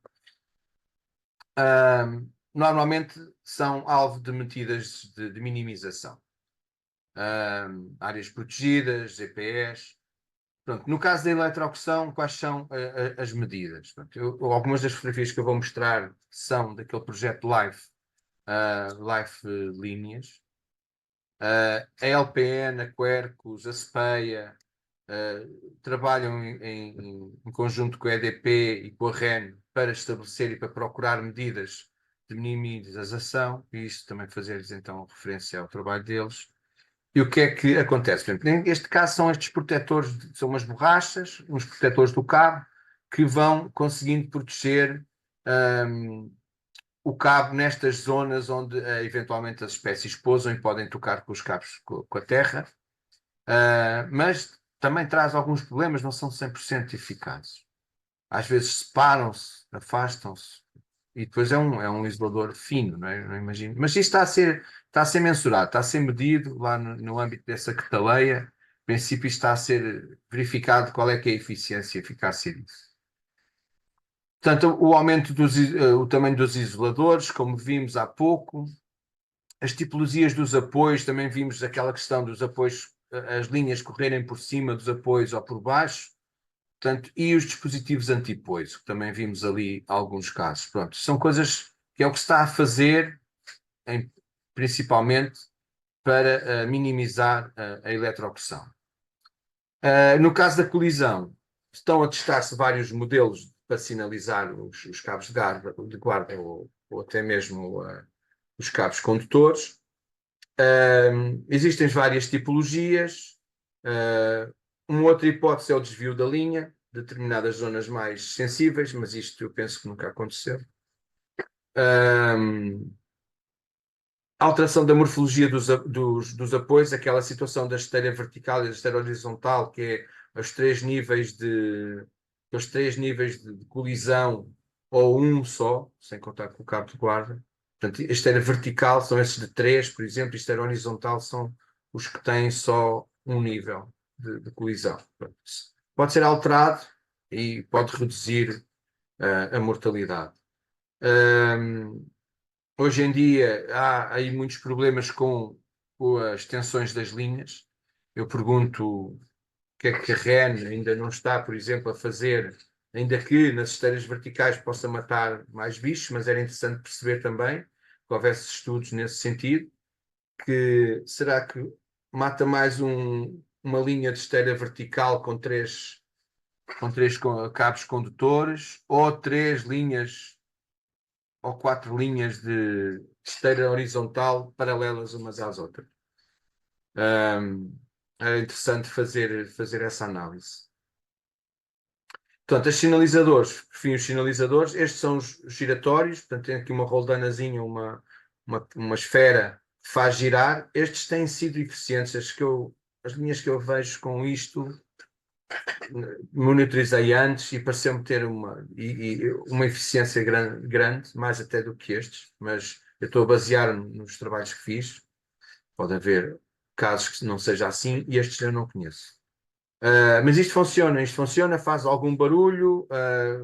Normalmente são alvo de medidas de minimização. Áreas protegidas, EPS. Pronto, no caso da eletrocução, quais são as medidas? Pronto, algumas das fotografias que eu vou mostrar são daquele projeto Life Líneas. A LPN, a Quercus, a SPEA trabalham em conjunto com a EDP e com a REN para estabelecer e para procurar medidas de minimização, e isto também fazer-lhes então referência ao trabalho deles. E o que é que acontece? Neste caso são estes protetores, são umas borrachas, uns protetores do cabo, que vão conseguindo proteger o cabo nestas zonas onde eventualmente as espécies pousam e podem tocar com os cabos com a terra, mas também traz alguns problemas, não são 100% eficazes. Às vezes separam-se, afastam-se, e depois é um isolador fino, não é? Não imagino. Mas isto está a ser mensurado, está a ser medido lá no âmbito dessa cataleia. No princípio, está a ser verificado qual é que é a eficiência e eficácia disso. Portanto, o aumento o tamanho dos isoladores, como vimos há pouco, as tipologias dos apoios, também vimos aquela questão dos apoios, as linhas correrem por cima dos apoios ou por baixo. Portanto, e os dispositivos anti-poiso, que também vimos ali alguns casos. Pronto, são coisas que é o que se está a fazer, principalmente para minimizar a eletropressão. No caso da colisão, estão a testar-se vários modelos para sinalizar os cabos de guarda ou até mesmo os cabos condutores. Existem várias tipologias. Uma outra hipótese é o desvio da linha, determinadas zonas mais sensíveis, mas isto eu penso que nunca aconteceu. Alteração da morfologia dos apoios, aquela situação da esteira vertical e da esteira horizontal, que é os três níveis de colisão, ou um só, sem contar com o cabo de guarda. Portanto, a esteira vertical são esses de três, por exemplo, e a esteira horizontal são os que têm só um nível de colisão. Portanto, pode ser alterado e pode reduzir a mortalidade. Hoje em dia há aí muitos problemas com as tensões das linhas. Eu pergunto o que é que a REN ainda não está, por exemplo, a fazer, ainda que nas esteiras verticais possa matar mais bichos, mas era interessante perceber também que houvesse estudos nesse sentido, que será que mata mais uma linha de esteira vertical com três cabos condutores ou três linhas ou quatro linhas de esteira horizontal paralelas umas às outras. É interessante fazer essa análise. Portanto, os sinalizadores, por fim, os sinalizadores, estes são os giratórios, portanto, tem aqui uma roldanazinha, uma esfera que faz girar. Estes têm sido eficientes, as linhas que eu vejo com isto, monitorizei antes e pareceu-me ter uma eficiência grande, mais até do que estes, mas eu estou a basear-me nos trabalhos que fiz. Pode haver casos que não seja assim, e estes eu não conheço. Mas isto funciona, faz algum barulho,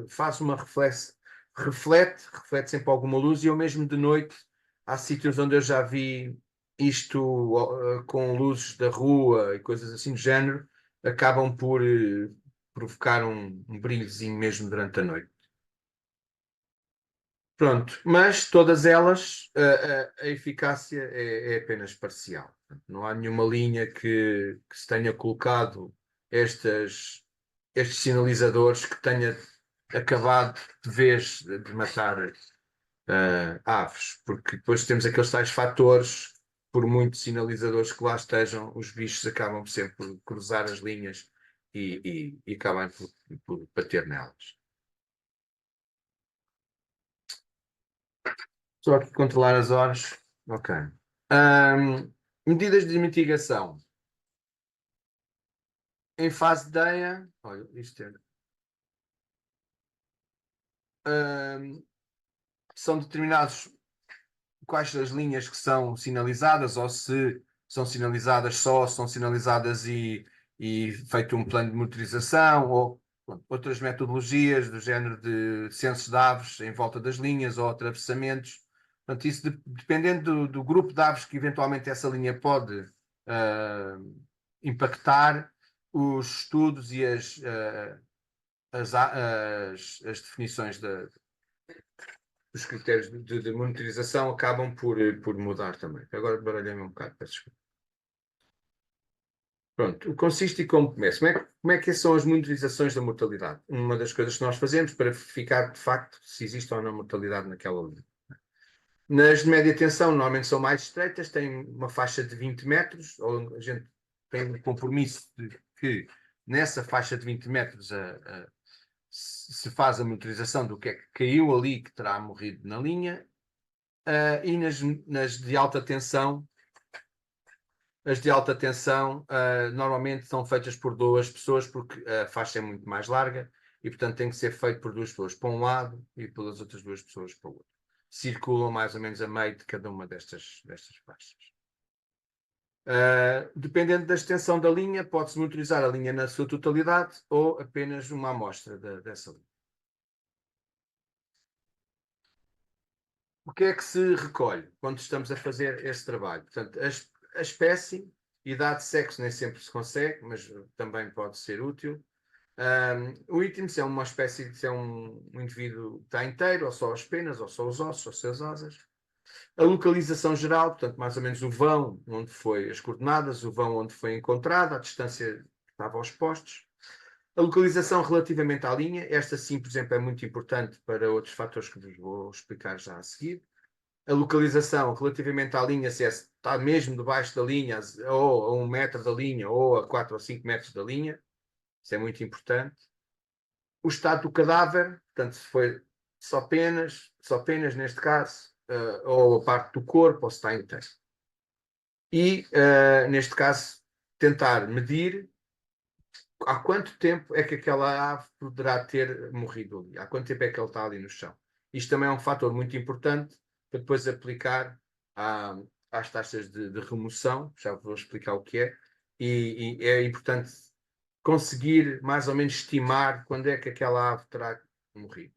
faz uma reflete sempre alguma luz, e eu mesmo de noite, há sítios onde eu já vi isto com luzes da rua e coisas assim do género, acabam por provocar um brilhozinho mesmo durante a noite. Pronto, mas todas elas, a eficácia é apenas parcial. Não há nenhuma linha que se tenha colocado estes sinalizadores que tenha acabado de vez de matar aves, porque depois temos aqueles tais fatores, por muitos sinalizadores que lá estejam, os bichos acabam sempre por cruzar as linhas e acabam por bater nelas. Só aqui controlar as horas. Ok. Medidas de mitigação. Em fase de DEA, olha, isto é, são determinados quais as linhas que são sinalizadas, ou se são sinalizadas só, se são sinalizadas e feito um plano de motorização, ou outras metodologias do género de censos de aves em volta das linhas ou atravessamentos. Portanto, isso dependendo do grupo de aves que eventualmente essa linha pode impactar, os estudos e as definições os critérios de monitorização acabam por mudar também. Agora baralhei-me um bocado, peço desculpa. Pronto, o consiste e como começa. Como é que são as monitorizações da mortalidade? Uma das coisas que nós fazemos para verificar de facto se existe ou não mortalidade naquela linha. Nas de média tensão, normalmente são mais estreitas, têm uma faixa de 20 metros, ou a gente tem um compromisso de que nessa faixa de 20 metros se faz a monitorização do que é que caiu ali, que terá morrido na linha. E nas de alta tensão, as de alta tensão normalmente são feitas por duas pessoas, porque a faixa é muito mais larga e, portanto, tem que ser feito por duas pessoas para um lado e pelas outras duas pessoas para o outro. Circulam mais ou menos a meio de cada uma destas faixas. Dependendo da extensão da linha, pode-se monitorizar a linha na sua totalidade ou apenas uma amostra dessa linha. O que é que se recolhe quando estamos a fazer esse trabalho? Portanto, a espécie, idade, sexo nem sempre se consegue, mas também pode ser útil. O item, se é uma espécie, se é um indivíduo que está inteiro, ou só as penas, ou só os ossos, ou só as asas. A localização geral, portanto, mais ou menos o vão onde foi as coordenadas, o vão onde foi encontrado, a distância que estava aos postos. A localização relativamente à linha, esta sim, por exemplo, é muito importante para outros fatores que vos vou explicar já a seguir. A localização relativamente à linha, se está mesmo debaixo da linha, ou a 1 metro da linha, ou a 4 ou 5 metros da linha, isso é muito importante. O estado do cadáver, portanto, se foi só penas neste caso, ou a parte do corpo, ou se está inteiro. E, neste caso, tentar medir há quanto tempo é que aquela ave poderá ter morrido ali? Há quanto tempo é que ele está ali no chão? Isto também é um fator muito importante para depois aplicar às taxas de remoção, já vou explicar o que é, e é importante conseguir mais ou menos estimar quando é que aquela ave terá morrido.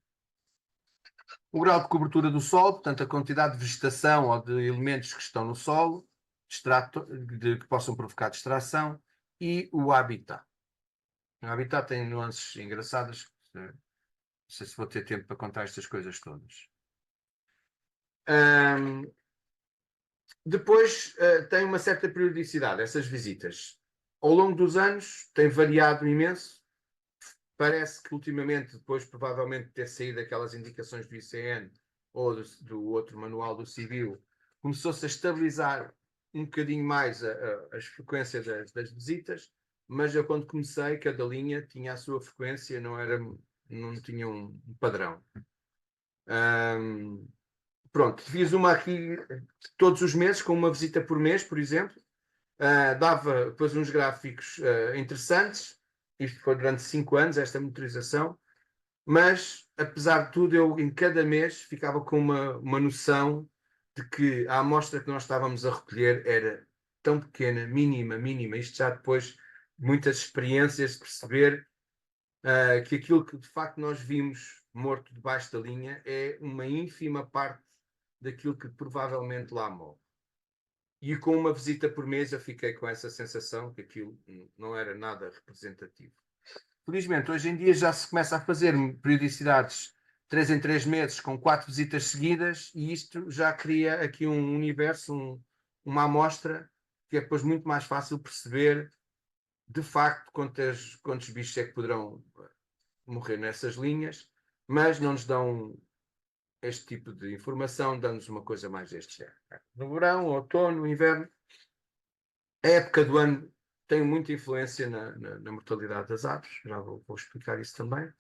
O grau de cobertura do solo, portanto, a quantidade de vegetação ou de elementos que estão no solo, que possam provocar distração, e o habitat. O habitat tem nuances engraçadas. Não sei se vou ter tempo para contar estas coisas todas. Depois tem uma certa periodicidade, essas visitas. Ao longo dos anos tem variado imenso. Parece que ultimamente, depois provavelmente de ter saído aquelas indicações do ICN ou do outro manual do civil, começou-se a estabilizar um bocadinho mais as frequências das visitas, mas eu quando comecei, cada linha tinha a sua frequência, não era não tinha um padrão. Pronto, fiz uma aqui todos os meses, com uma visita por mês, por exemplo. Dava depois uns gráficos interessantes. Isto foi durante 5 anos, esta monitorização. Mas, apesar de tudo, eu em cada mês ficava com uma noção de que a amostra que nós estávamos a recolher era tão pequena, mínima, mínima. Isto já depois de muitas experiências de perceber que aquilo que de facto nós vimos morto debaixo da linha é uma ínfima parte daquilo que provavelmente lá morre. E com uma visita por mês eu fiquei com essa sensação que aquilo não era nada representativo. Felizmente, hoje em dia já se começa a fazer periodicidades 3 em 3 meses, com 4 visitas seguidas, e isto já cria aqui um universo, uma amostra, que é depois muito mais fácil perceber, de facto, quantos bichos é que poderão morrer nessas linhas, mas não nos dão este tipo de informação, dão-nos uma coisa mais deste género. No verão, outono, inverno, a época do ano tem muita influência na mortalidade das aves, já vou explicar isso também.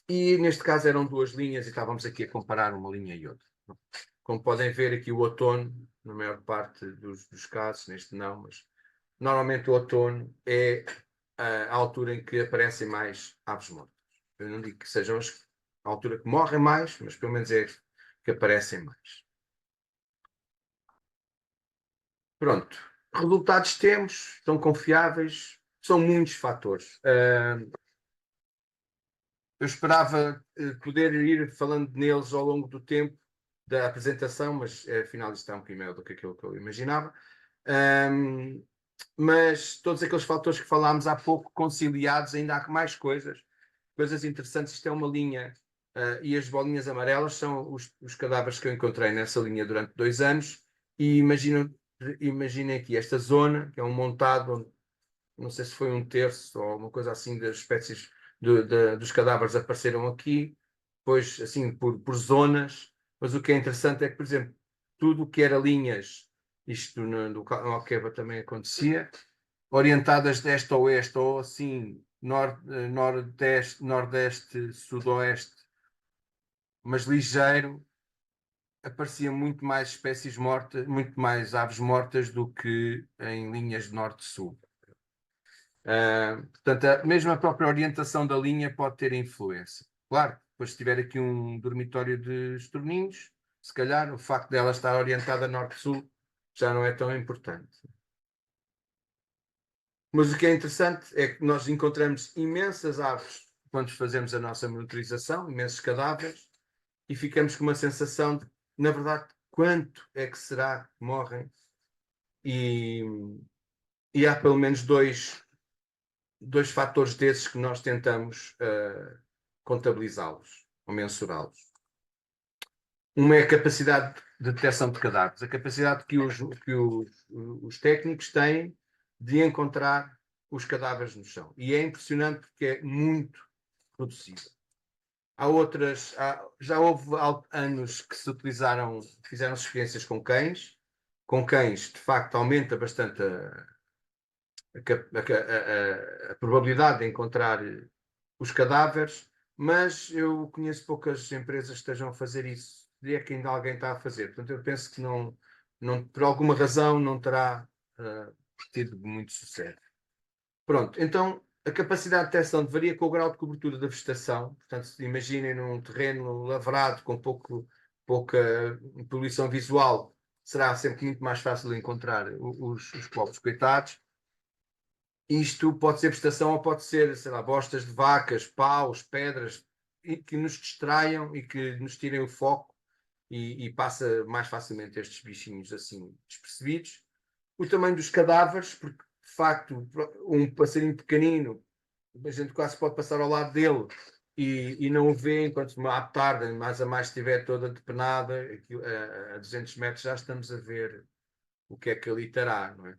E neste caso eram 2 linhas e estávamos aqui a comparar uma linha e outra. Como podem ver aqui o outono, na maior parte dos casos, neste não, mas normalmente o outono é a altura em que aparecem mais aves mortas. Eu não digo que sejam a altura que morrem mais, mas pelo menos é que aparecem mais. Pronto. Resultados temos, são confiáveis, são muitos fatores. Eu esperava poder ir falando neles ao longo do tempo da apresentação, mas afinal isto está um bocadinho maior do que aquilo que eu imaginava. Mas todos aqueles fatores que falámos há pouco, conciliados, ainda há mais coisas interessantes. Isto é uma linha, e as bolinhas amarelas são os cadáveres que eu encontrei nessa linha durante 2 anos. E imaginem aqui esta zona, que é um montado, onde, não sei se foi 1/3 ou uma coisa assim das espécies dos cadáveres apareceram aqui, depois assim por zonas. Mas o que é interessante é que, por exemplo, tudo o que era linhas, isto no Alqueva também acontecia, orientadas de este a oeste ou assim, nordeste, nordeste, sudoeste, mas ligeiro, aparecia muito mais espécies mortas, muito mais aves mortas do que em linhas de norte-sul. Portanto, mesmo a própria orientação da linha pode ter influência. Claro, depois se tiver aqui um dormitório de estorninhos, se calhar o facto dela estar orientada norte-sul já não é tão importante. Mas o que é interessante é que nós encontramos imensas aves quando fazemos a nossa monitorização, imensos cadáveres, e ficamos com uma sensação de, na verdade, quanto é que será que morrem? E há pelo menos dois fatores desses que nós tentamos contabilizá-los ou mensurá-los. Uma é a capacidade de detecção de cadáveres, a capacidade que os técnicos têm de encontrar os cadáveres no chão. E é impressionante porque é muito reduzido. Já houve anos que fizeram experiências com cães. Com cães, de facto, aumenta bastante a probabilidade de encontrar os cadáveres, mas eu conheço poucas empresas que estejam a fazer isso. E é que ainda alguém está a fazer. Portanto, eu penso que não, por alguma razão não terá tido muito sucesso. Pronto, então a capacidade de detecção varia com o grau de cobertura da vegetação. Portanto, se imaginem num terreno lavrado com pouca poluição visual, será sempre muito mais fácil encontrar os pobres coitados. Isto pode ser vegetação ou pode ser, sei lá, bostas de vacas, paus, pedras, que nos distraiam e que nos tirem o foco e passa mais facilmente estes bichinhos assim despercebidos. O tamanho dos cadáveres, porque de facto um passarinho pequenino, a gente quase pode passar ao lado dele e não o vê, enquanto à tarde, mais a mais estiver toda depenada, a 200 metros já estamos a ver o que é que ali estará, não é?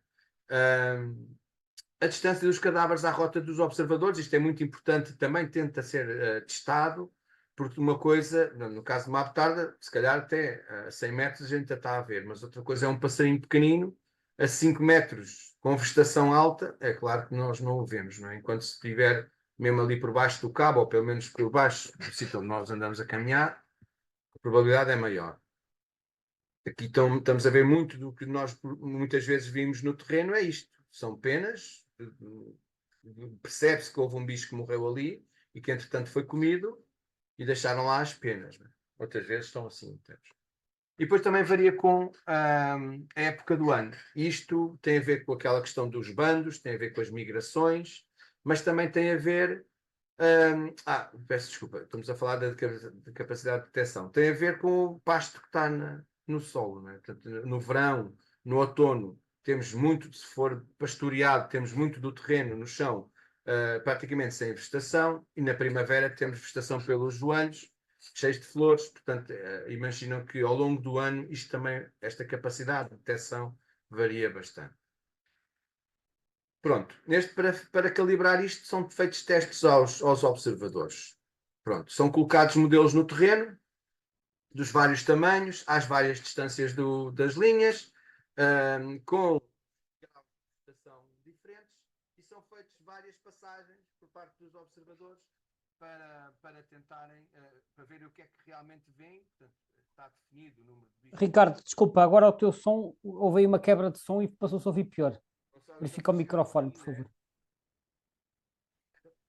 A distância dos cadáveres à rota dos observadores, isto é muito importante, também tenta ser testado, porque uma coisa, no caso de uma ave tarda, se calhar até a 100 metros a gente já está a ver, mas outra coisa é um passarinho pequenino, a 5 metros com vegetação alta, é claro que nós não o vemos, não é? Enquanto se estiver mesmo ali por baixo do cabo, ou pelo menos por baixo do sítio onde nós andamos a caminhar, a probabilidade é maior. Aqui estamos a ver muito do que nós muitas vezes vimos no terreno, é isto. São penas, percebe-se que houve um bicho que morreu ali e que entretanto foi comido e deixaram lá as penas. Né? Outras vezes estão assim. Entendes? E depois também varia com a época do ano. Isto tem a ver com aquela questão dos bandos, tem a ver com as migrações, mas também tem a ver. Peço desculpa, estamos a falar da capacidade de detecção. Tem a ver com o pasto que está no solo. Né? Portanto, no verão, no outono, temos muito, se for pastoreado, temos muito do terreno no chão, praticamente sem vegetação, e na primavera temos vegetação pelos joelhos, cheios de flores. Portanto, imaginam que ao longo do ano isto também, esta capacidade de detecção varia bastante. Pronto, para calibrar isto são feitos testes aos observadores. Pronto, são colocados modelos no terreno, dos vários tamanhos, às várias distâncias das linhas, com diferentes, e são feitas várias passagens por parte dos observadores para tentarem, para ver o que é que realmente vem. Portanto, está definido o número de bichos. Ricardo, desculpa, agora o teu som, houve aí uma quebra de som e passou-se a ouvir pior. Verifica o microfone, por favor.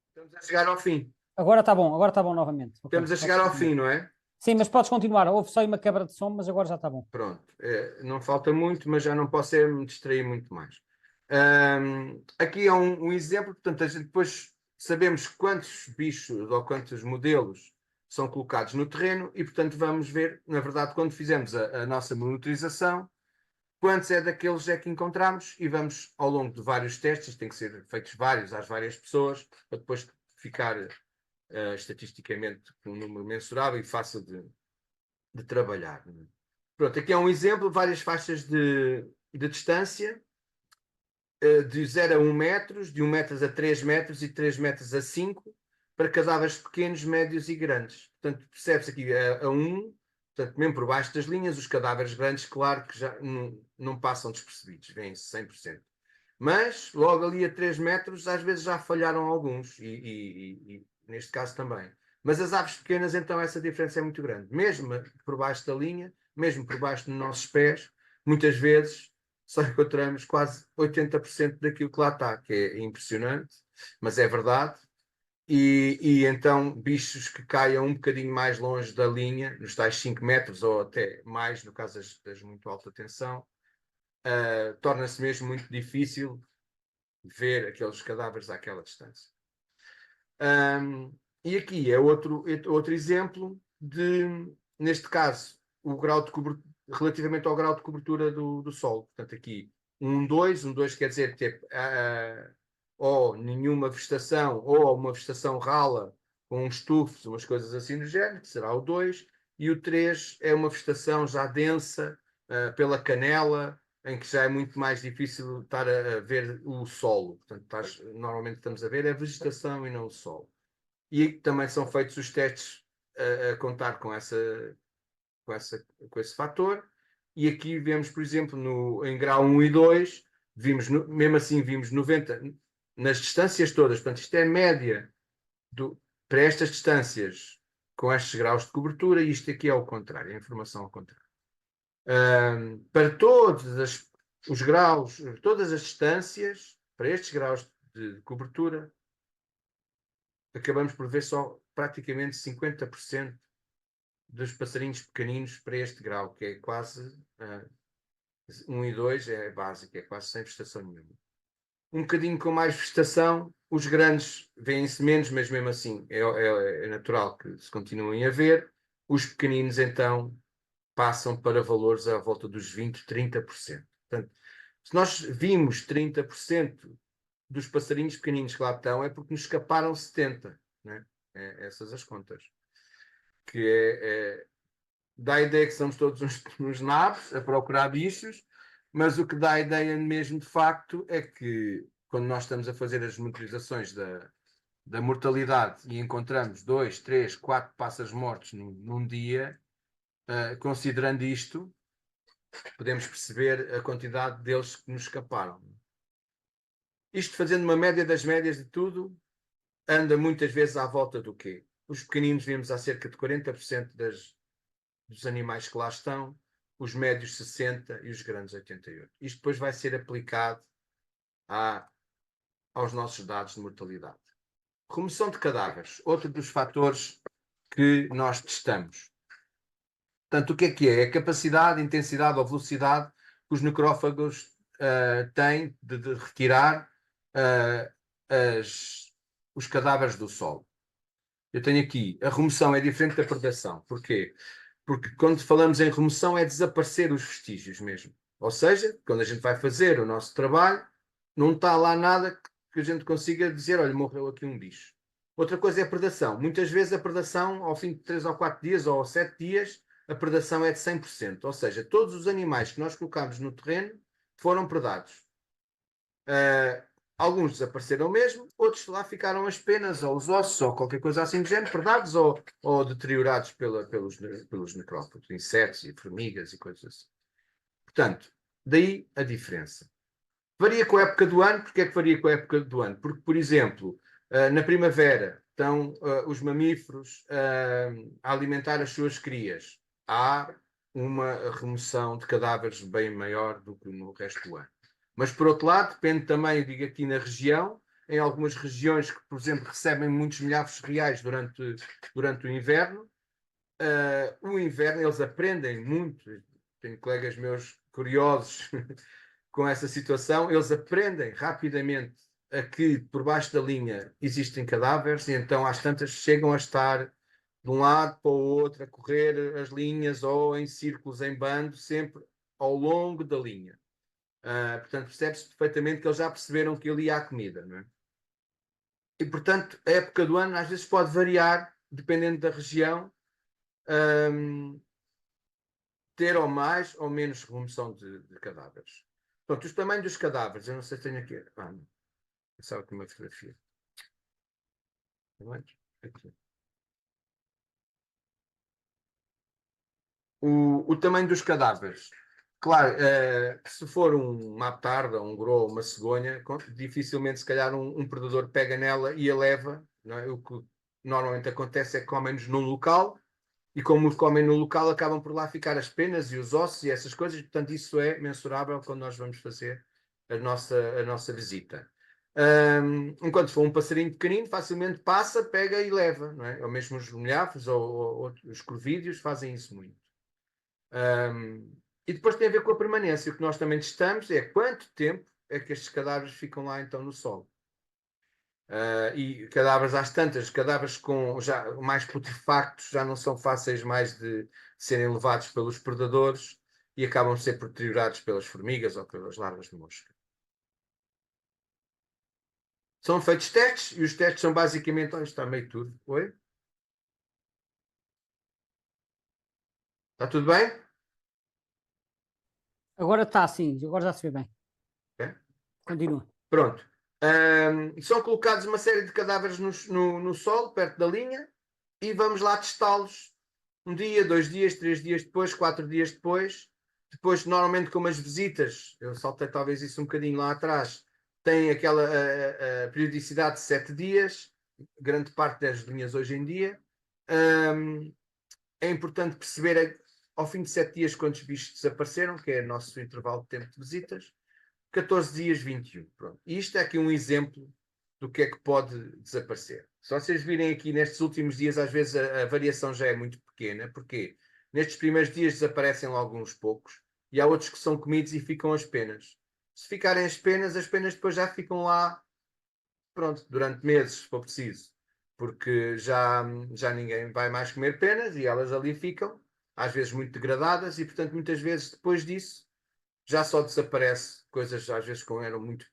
Estamos a chegar ao fim. Agora está bom novamente. Estamos a chegar ao fim, não é? Sim, mas podes continuar. Houve só uma quebra de som, mas agora já está bom. Pronto, não falta muito, mas já não posso me distrair muito mais. Aqui é um exemplo, portanto, a gente depois sabemos quantos bichos ou quantos modelos são colocados no terreno e, portanto, vamos ver, na verdade, quando fizemos a nossa monitorização, quantos é daqueles é que encontramos e vamos, ao longo de vários testes, tem que ser feitos vários às várias pessoas, para depois ficar estatisticamente com um número mensurável e fácil de trabalhar. Pronto, aqui é um exemplo, várias faixas de distância, de 0 a 1 metros, de 1 metro a 3 metros e 3 metros a 5, para cadáveres pequenos, médios e grandes. Portanto, percebe-se aqui a 1, portanto, mesmo por baixo das linhas, os cadáveres grandes, claro que já não passam despercebidos, vêm-se 100%. Mas, logo ali a 3 metros, às vezes já falharam alguns, e neste caso também. Mas as aves pequenas, então, essa diferença é muito grande. Mesmo por baixo da linha, mesmo por baixo dos nossos pés, muitas vezes só encontramos quase 80% daquilo que lá está, que é impressionante, mas é verdade. E então, bichos que caiam um bocadinho mais longe da linha, nos tais 5 metros ou até mais, no caso das muito alta tensão, torna-se mesmo muito difícil ver aqueles cadáveres àquela distância. E aqui é outro exemplo neste caso, o grau de cobertura, relativamente ao grau de cobertura do solo. Portanto, aqui 1,2 quer dizer ter ou nenhuma vegetação, ou uma vegetação rala, com uns tufos, umas coisas assim do género, que será o 2, e o 3 é uma vegetação já densa, pela canela, em que já é muito mais difícil estar a ver o solo. Portanto, normalmente estamos a ver a vegetação e não o solo. E também são feitos os testes a contar com esse fator. E aqui vemos, por exemplo, em grau 1 e 2, mesmo assim vimos 90 nas distâncias todas. Portanto, isto é a média para estas distâncias com estes graus de cobertura, e isto aqui é ao contrário, a informação ao contrário. Para todos os graus, todas as distâncias, para estes graus de cobertura, acabamos por ver só praticamente 50% dos passarinhos pequeninos para este grau, que é quase 1 e 2 é básico, é quase sem vegetação nenhuma. Um bocadinho com mais vegetação, os grandes vêem-se menos, mas mesmo assim é natural que se continuem a ver. Os pequeninos, então, passam para valores à volta dos 20%, 30%. Portanto, se nós vimos 30% dos passarinhos pequeninos que lá estão, é porque nos escaparam 70%. Né? Essas as contas. Que dá a ideia que somos todos uns nabos a procurar bichos, mas o que dá a ideia mesmo de facto é que quando nós estamos a fazer as monitorizações da mortalidade e encontramos 2, 3, 4 pássaros mortos num dia, considerando isto, podemos perceber a quantidade deles que nos escaparam. Isto fazendo uma média das médias de tudo, anda muitas vezes à volta do quê? Os pequeninos vemos há cerca de 40% dos animais que lá estão, os médios 60% e os grandes 88%. Isto depois vai ser aplicado aos nossos dados de mortalidade. Remoção de cadáveres, outro dos fatores que nós testamos. Portanto, o que é? É a capacidade, intensidade ou velocidade que os necrófagos têm de retirar os cadáveres do solo. Eu tenho aqui, a remoção é diferente da predação. Porquê? Porque quando falamos em remoção é desaparecer os vestígios mesmo. Ou seja, quando a gente vai fazer o nosso trabalho, não está lá nada que a gente consiga dizer, olha, morreu aqui um bicho. Outra coisa é a predação. Muitas vezes a predação, ao fim de 3 ou 4 dias ou 7 dias, a predação é de 100%. Ou seja, todos os animais que nós colocamos no terreno foram predados. Alguns desapareceram mesmo, outros lá ficaram as penas, ou os ossos, ou qualquer coisa assim do género, predados ou deteriorados pelos necrófagos, insetos e formigas e coisas assim. Portanto, daí a diferença. Varia com a época do ano. Porque é que varia com a época do ano? Porque, por exemplo, na primavera estão os mamíferos a alimentar as suas crias. Há uma remoção de cadáveres bem maior do que no resto do ano. Mas, por outro lado, depende também, eu digo aqui na região, em algumas regiões que, por exemplo, recebem muitos milhares reais durante o inverno, o inverno eles aprendem muito. Tenho colegas meus curiosos com essa situação, eles aprendem rapidamente a que por baixo da linha existem cadáveres e então às tantas chegam a estar de um lado para o outro, a correr as linhas ou em círculos, em bando, sempre ao longo da linha. Portanto, percebe-se perfeitamente que eles já perceberam que ali há comida, não é? E, portanto, a época do ano às vezes pode variar, dependendo da região, ter ou mais ou menos remoção de cadáveres. Pronto, os tamanhos dos cadáveres, eu não sei se tenho aqui. Não. Pensava que uma fotografia. Aqui. O tamanho dos cadáveres. Claro, se for uma aptarda, um grou, uma cegonha, dificilmente, se calhar, um predador pega nela e a leva. Não é? O que normalmente acontece é que comem-nos num local e, como os comem no local, acabam por lá ficar as penas e os ossos e essas coisas. Portanto, isso é mensurável quando nós vamos fazer a nossa visita. Enquanto for um passarinho pequenino, facilmente passa, pega e leva, não é? Ou mesmo os milhafres ou os corvídeos fazem isso muito. E depois tem a ver com a permanência. O que nós também testamos é quanto tempo é que estes cadáveres ficam lá então no solo. E cadáveres às tantas, cadáveres com já mais putefactos, já não são fáceis mais de serem levados pelos predadores e acabam por ser deteriorados pelas formigas ou pelas larvas de mosca. São feitos testes e os testes são basicamente. Onde está meio tudo? Oi? Está tudo bem? Agora está, sim, agora já se vê bem. É? Continua. Pronto. São colocados uma série de cadáveres no solo, perto da linha, e vamos lá testá-los um dia, 2 dias, 3 dias depois, 4 dias depois. Depois, normalmente, com as visitas, eu saltei talvez isso um bocadinho lá atrás, tem aquela a periodicidade de 7 dias, grande parte das linhas hoje em dia. É importante perceber ao fim de 7 dias quantos bichos desapareceram, que é o nosso intervalo de tempo de visitas. 14 dias, 21. Pronto. E isto é aqui um exemplo do que é que pode desaparecer. Se vocês virem aqui nestes últimos dias, às vezes a variação já é muito pequena, porque nestes primeiros dias desaparecem logo uns poucos, e há outros que são comidos e ficam as penas. Se ficarem as penas depois já ficam lá, pronto, durante meses, se for preciso, porque já ninguém vai mais comer penas e elas ali ficam, às vezes muito degradadas, e portanto muitas vezes depois disso já só desaparece coisas às vezes com eram muito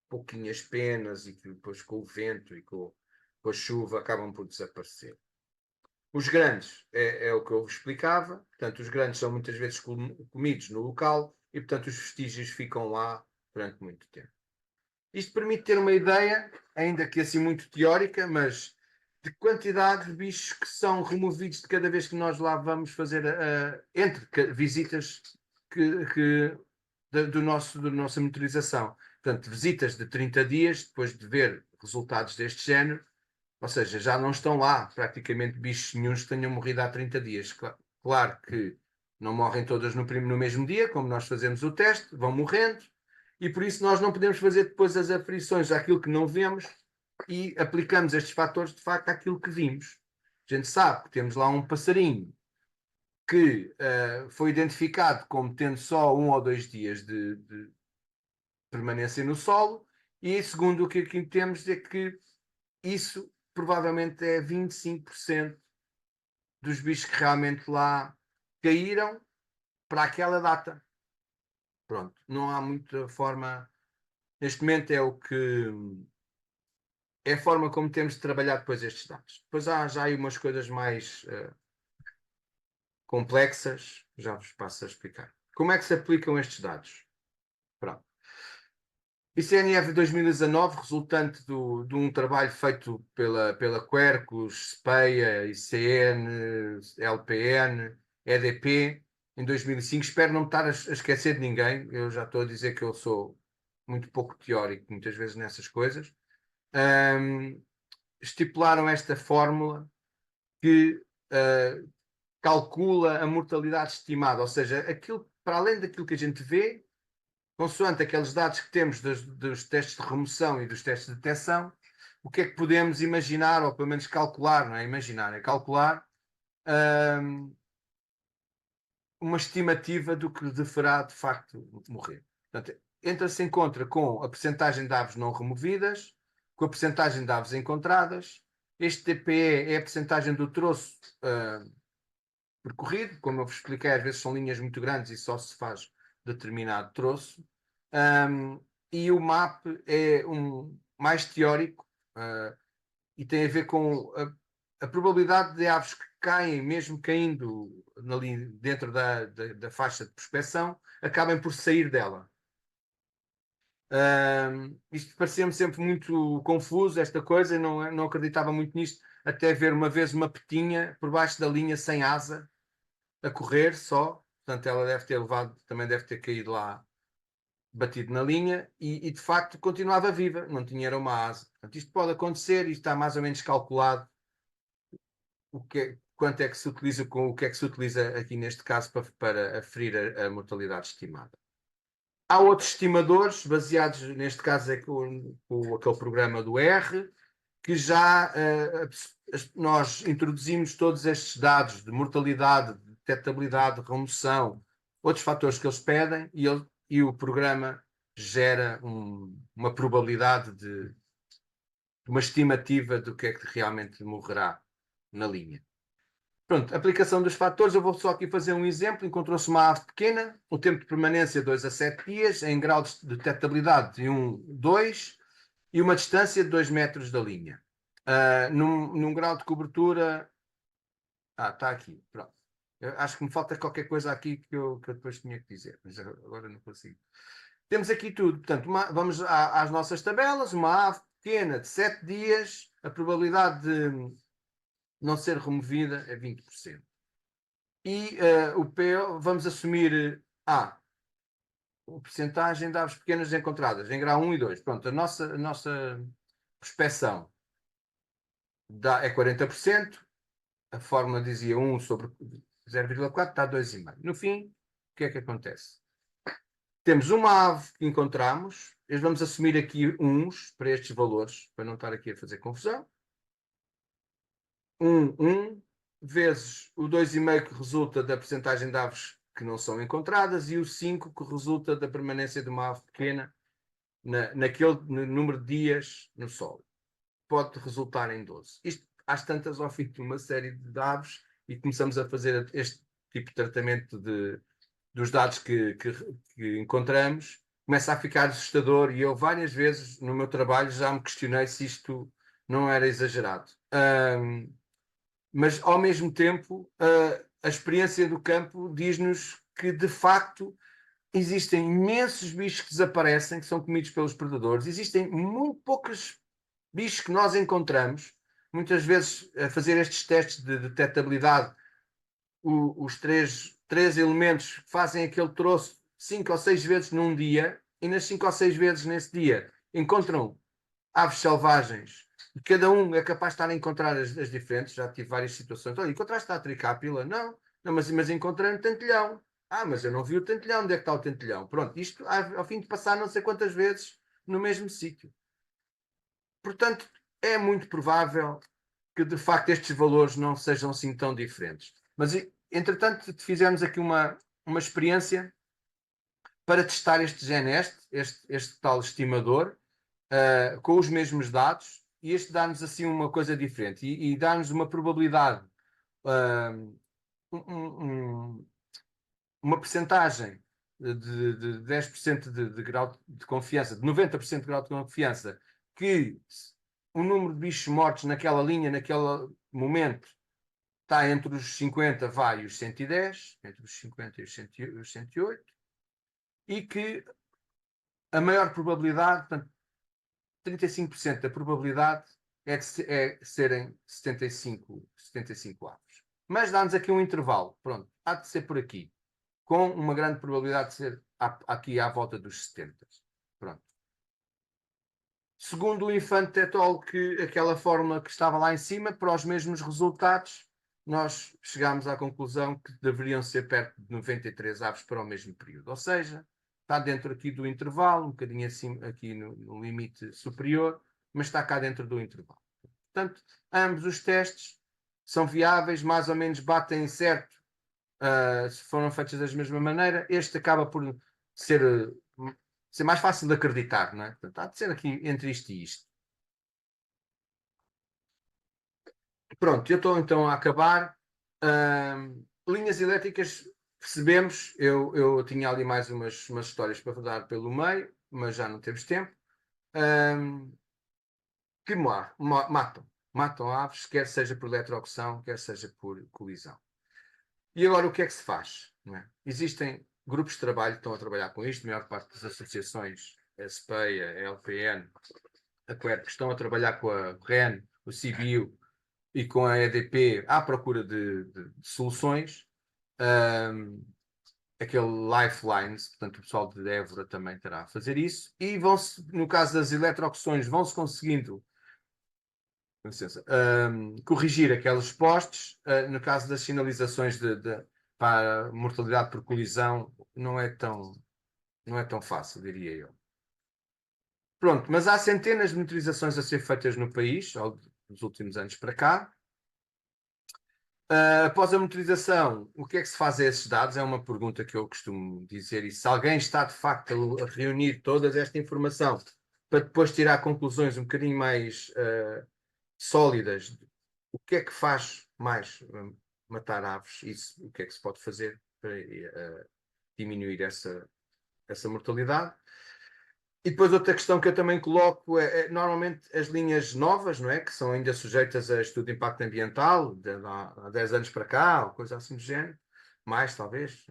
pouquinhas penas e que depois com o vento e com a chuva acabam por desaparecer. Os grandes é o que eu vos explicava, portanto os grandes são muitas vezes comidos no local e portanto os vestígios ficam lá durante muito tempo. Isto permite ter uma ideia, ainda que assim muito teórica, mas de quantidade de bichos que são removidos de cada vez que nós lá vamos fazer entre visitas da nossa monitorização. Portanto, visitas de 30 dias, depois de ver resultados deste género, Ou seja, já não estão lá praticamente bichos nenhuns que tenham morrido há 30 dias. Claro que não morrem todas no mesmo dia, como nós fazemos o teste, vão morrendo, e por isso nós não podemos fazer depois as aferições àquilo que não vemos e aplicamos estes fatores de facto àquilo que vimos. A gente sabe que temos lá um passarinho que foi identificado como tendo só 1 ou 2 dias de permanência no solo, e segundo o que aqui temos é que isso provavelmente é 25% dos bichos que realmente lá caíram para aquela data. Pronto, não há muita forma. Neste momento é o que é a forma como temos de trabalhar depois estes dados. Depois há já aí umas coisas mais complexas, já vos passo a explicar. Como é que se aplicam estes dados? Pronto. ICNF 2019, resultante de um trabalho feito pela Quercus, SPEA, ICN, LPN, EDP, em 2005. Espero não me estar a esquecer de ninguém. Eu já estou a dizer que eu sou muito pouco teórico, muitas vezes, nessas coisas. Estipularam esta fórmula que calcula a mortalidade estimada, ou seja, aquilo, para além daquilo que a gente vê, consoante aqueles dados que temos dos testes de remoção e dos testes de detecção, o que é que podemos imaginar, ou pelo menos calcular, não é imaginar, é calcular uma estimativa do que deverá de facto morrer. Portanto, entra-se em conta com a percentagem de aves não removidas, com a percentagem de aves encontradas. Este TPE é a percentagem do troço percorrido, como eu vos expliquei, às vezes são linhas muito grandes e só se faz determinado troço. E o MAP é mais teórico e tem a ver com a probabilidade de aves que caem, mesmo caindo ali dentro da faixa de prospecção, acabem por sair dela. Isto parecia-me sempre muito confuso, esta coisa, não acreditava muito nisto, até ver uma vez uma petinha por baixo da linha sem asa, a correr só, portanto ela deve ter levado, também deve ter caído lá, batido na linha, e de facto continuava viva, não tinha uma asa. Portanto, isto pode acontecer, isto está mais ou menos calculado, quanto é que se utiliza, com o que é que se utiliza aqui neste caso para aferir a mortalidade estimada. Há outros estimadores, baseados neste caso é com aquele programa do R, que já nós introduzimos todos estes dados de mortalidade, de detectabilidade, de remoção, outros fatores que eles pedem, e o programa gera uma probabilidade de uma estimativa do que é que realmente morrerá na linha. Pronto, aplicação dos fatores, eu vou só aqui fazer um exemplo. Encontrou-se uma ave pequena, o tempo de permanência 2 a 7 dias, em grau de detectabilidade de 1, 2 e uma distância de 2 metros da linha. Num grau de cobertura... está aqui, pronto. Eu acho que me falta qualquer coisa aqui que eu depois tinha que dizer, mas agora não consigo. Temos aqui tudo. Portanto, vamos às nossas tabelas. Uma ave pequena de 7 dias, a probabilidade de não ser removida é 20%. E o PO, vamos assumir a percentagem de aves pequenas encontradas em grau 1 e 2. Pronto, a nossa prospeção é 40%. A fórmula dizia 1 sobre 0,4, está 2,5. No fim, o que é que acontece? Temos uma ave que encontramos, vamos assumir aqui uns para estes valores, para não estar aqui a fazer confusão. 1 vezes o 2,5 que resulta da percentagem de aves que não são encontradas e o 5 que resulta da permanência de uma ave pequena naquele número de dias no solo. Pode resultar em 12. Isto, às tantas, ao fim de uma série de aves, e começamos a fazer este tipo de tratamento dos dados que encontramos, começa a ficar assustador, e eu várias vezes no meu trabalho já me questionei se isto não era exagerado. Mas, ao mesmo tempo, a experiência do campo diz-nos que, de facto, existem imensos bichos que desaparecem, que são comidos pelos predadores. Existem muito poucos bichos que nós encontramos. Muitas vezes, a fazer estes testes de detectabilidade, os três elementos fazem aquele troço 5 ou 6 vezes num dia, e nas 5 ou 6 vezes nesse dia encontram aves selvagens cada um é capaz de estar a encontrar as diferentes. Já tive várias situações. Olha, encontraste a tricápila? Não, não, mas encontrei um tentilhão. Ah, mas eu não vi o tentilhão. Onde é que está o tentilhão? Pronto, isto ao fim de passar não sei quantas vezes no mesmo sítio. Portanto, é muito provável que de facto estes valores não sejam assim tão diferentes. Mas, entretanto, fizemos aqui uma experiência para testar este GNest, este tal estimador, com os mesmos dados, e este dá-nos assim uma coisa diferente e dá-nos uma probabilidade, uma percentagem de 10% de grau de confiança, de 90% de grau de confiança, que o número de bichos mortos naquela linha, naquele momento, está entre os 50, e os 110, entre os 50 e os 108, e que a maior probabilidade, portanto, 35% da probabilidade é de serem 75 aves. Mas dá-nos aqui um intervalo, pronto, há de ser por aqui, com uma grande probabilidade de ser aqui à volta dos 70. Pronto. Segundo o Infante Etol, que aquela fórmula que estava lá em cima, para os mesmos resultados, nós chegámos à conclusão que deveriam ser perto de 93 aves para o mesmo período. Ou seja, está dentro aqui do intervalo, um bocadinho acima, aqui no limite superior, mas está cá dentro do intervalo. Portanto, ambos os testes são viáveis, mais ou menos batem certo, se foram feitos da mesma maneira. Este acaba por ser mais fácil de acreditar, não é? Portanto, há de ser aqui entre isto e isto. Pronto, eu estou então a acabar. Linhas elétricas, percebemos, eu tinha ali mais umas histórias para dar pelo meio, mas já não temos tempo. Que matam aves, quer seja por eletrocução, quer seja por colisão. E agora o que é que se faz? Não é? Existem grupos de trabalho que estão a trabalhar com isto, a maior parte das associações, a SPEI, a LPN, a QERP, estão a trabalhar com a REN, o CBio e com a EDP à procura de soluções. Aquele Lifelines, portanto o pessoal de Évora também terá a fazer isso, e vão-se, no caso das eletrocuções, vão-se conseguindo corrigir aqueles postes. No caso das sinalizações para mortalidade por colisão, não é tão fácil, diria eu. Pronto, mas há centenas de monitorizações a ser feitas no país, nos últimos anos para cá. Após a monitorização, o que é que se faz a esses dados? É uma pergunta que eu costumo dizer. E se alguém está, de facto, a reunir toda esta informação para depois tirar conclusões um bocadinho mais sólidas, o que é que faz mais matar aves? Isso, o que é que se pode fazer para diminuir essa mortalidade? E depois outra questão que eu também coloco normalmente as linhas novas, não é? Que são ainda sujeitas a estudo de impacto ambiental, há 10 anos para cá, ou coisa assim do género, mais talvez,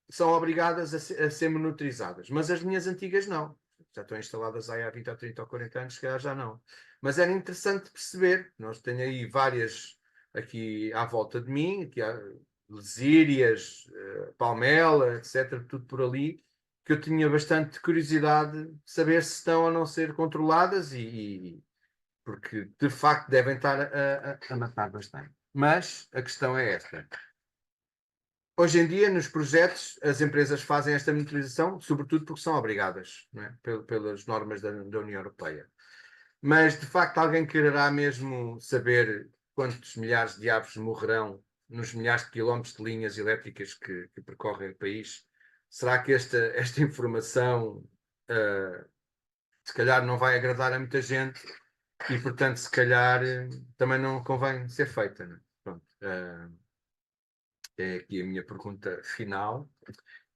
são obrigadas a ser monitorizadas. Mas as linhas antigas não. Já estão instaladas há 20 ou 30 ou 40 anos, se calhar já não. Mas era interessante perceber. Nós temos aí várias aqui à volta de mim, aqui há lesírias, palmela, etc., tudo por ali, que eu tinha bastante curiosidade de saber se estão ou não ser controladas, porque de facto devem estar a matar bastante. Mas a questão é esta. Hoje em dia, nos projetos, as empresas fazem esta monitorização, sobretudo porque são obrigadas, não é? Pelas normas da União Europeia. Mas, de facto, alguém quererá mesmo saber quantos milhares de aves morrerão nos milhares de quilómetros de linhas elétricas que percorrem o país? Será que esta informação, se calhar, não vai agradar a muita gente e, portanto, se calhar, também não convém ser feita, não é? Pronto, é aqui a minha pergunta final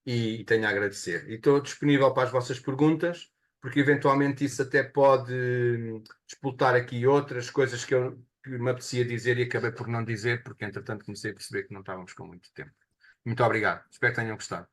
e tenho a agradecer. E estou disponível para as vossas perguntas, porque eventualmente isso até pode disputar aqui outras coisas que me apetecia dizer e acabei por não dizer, porque entretanto comecei a perceber que não estávamos com muito tempo. Muito obrigado. Espero que tenham gostado.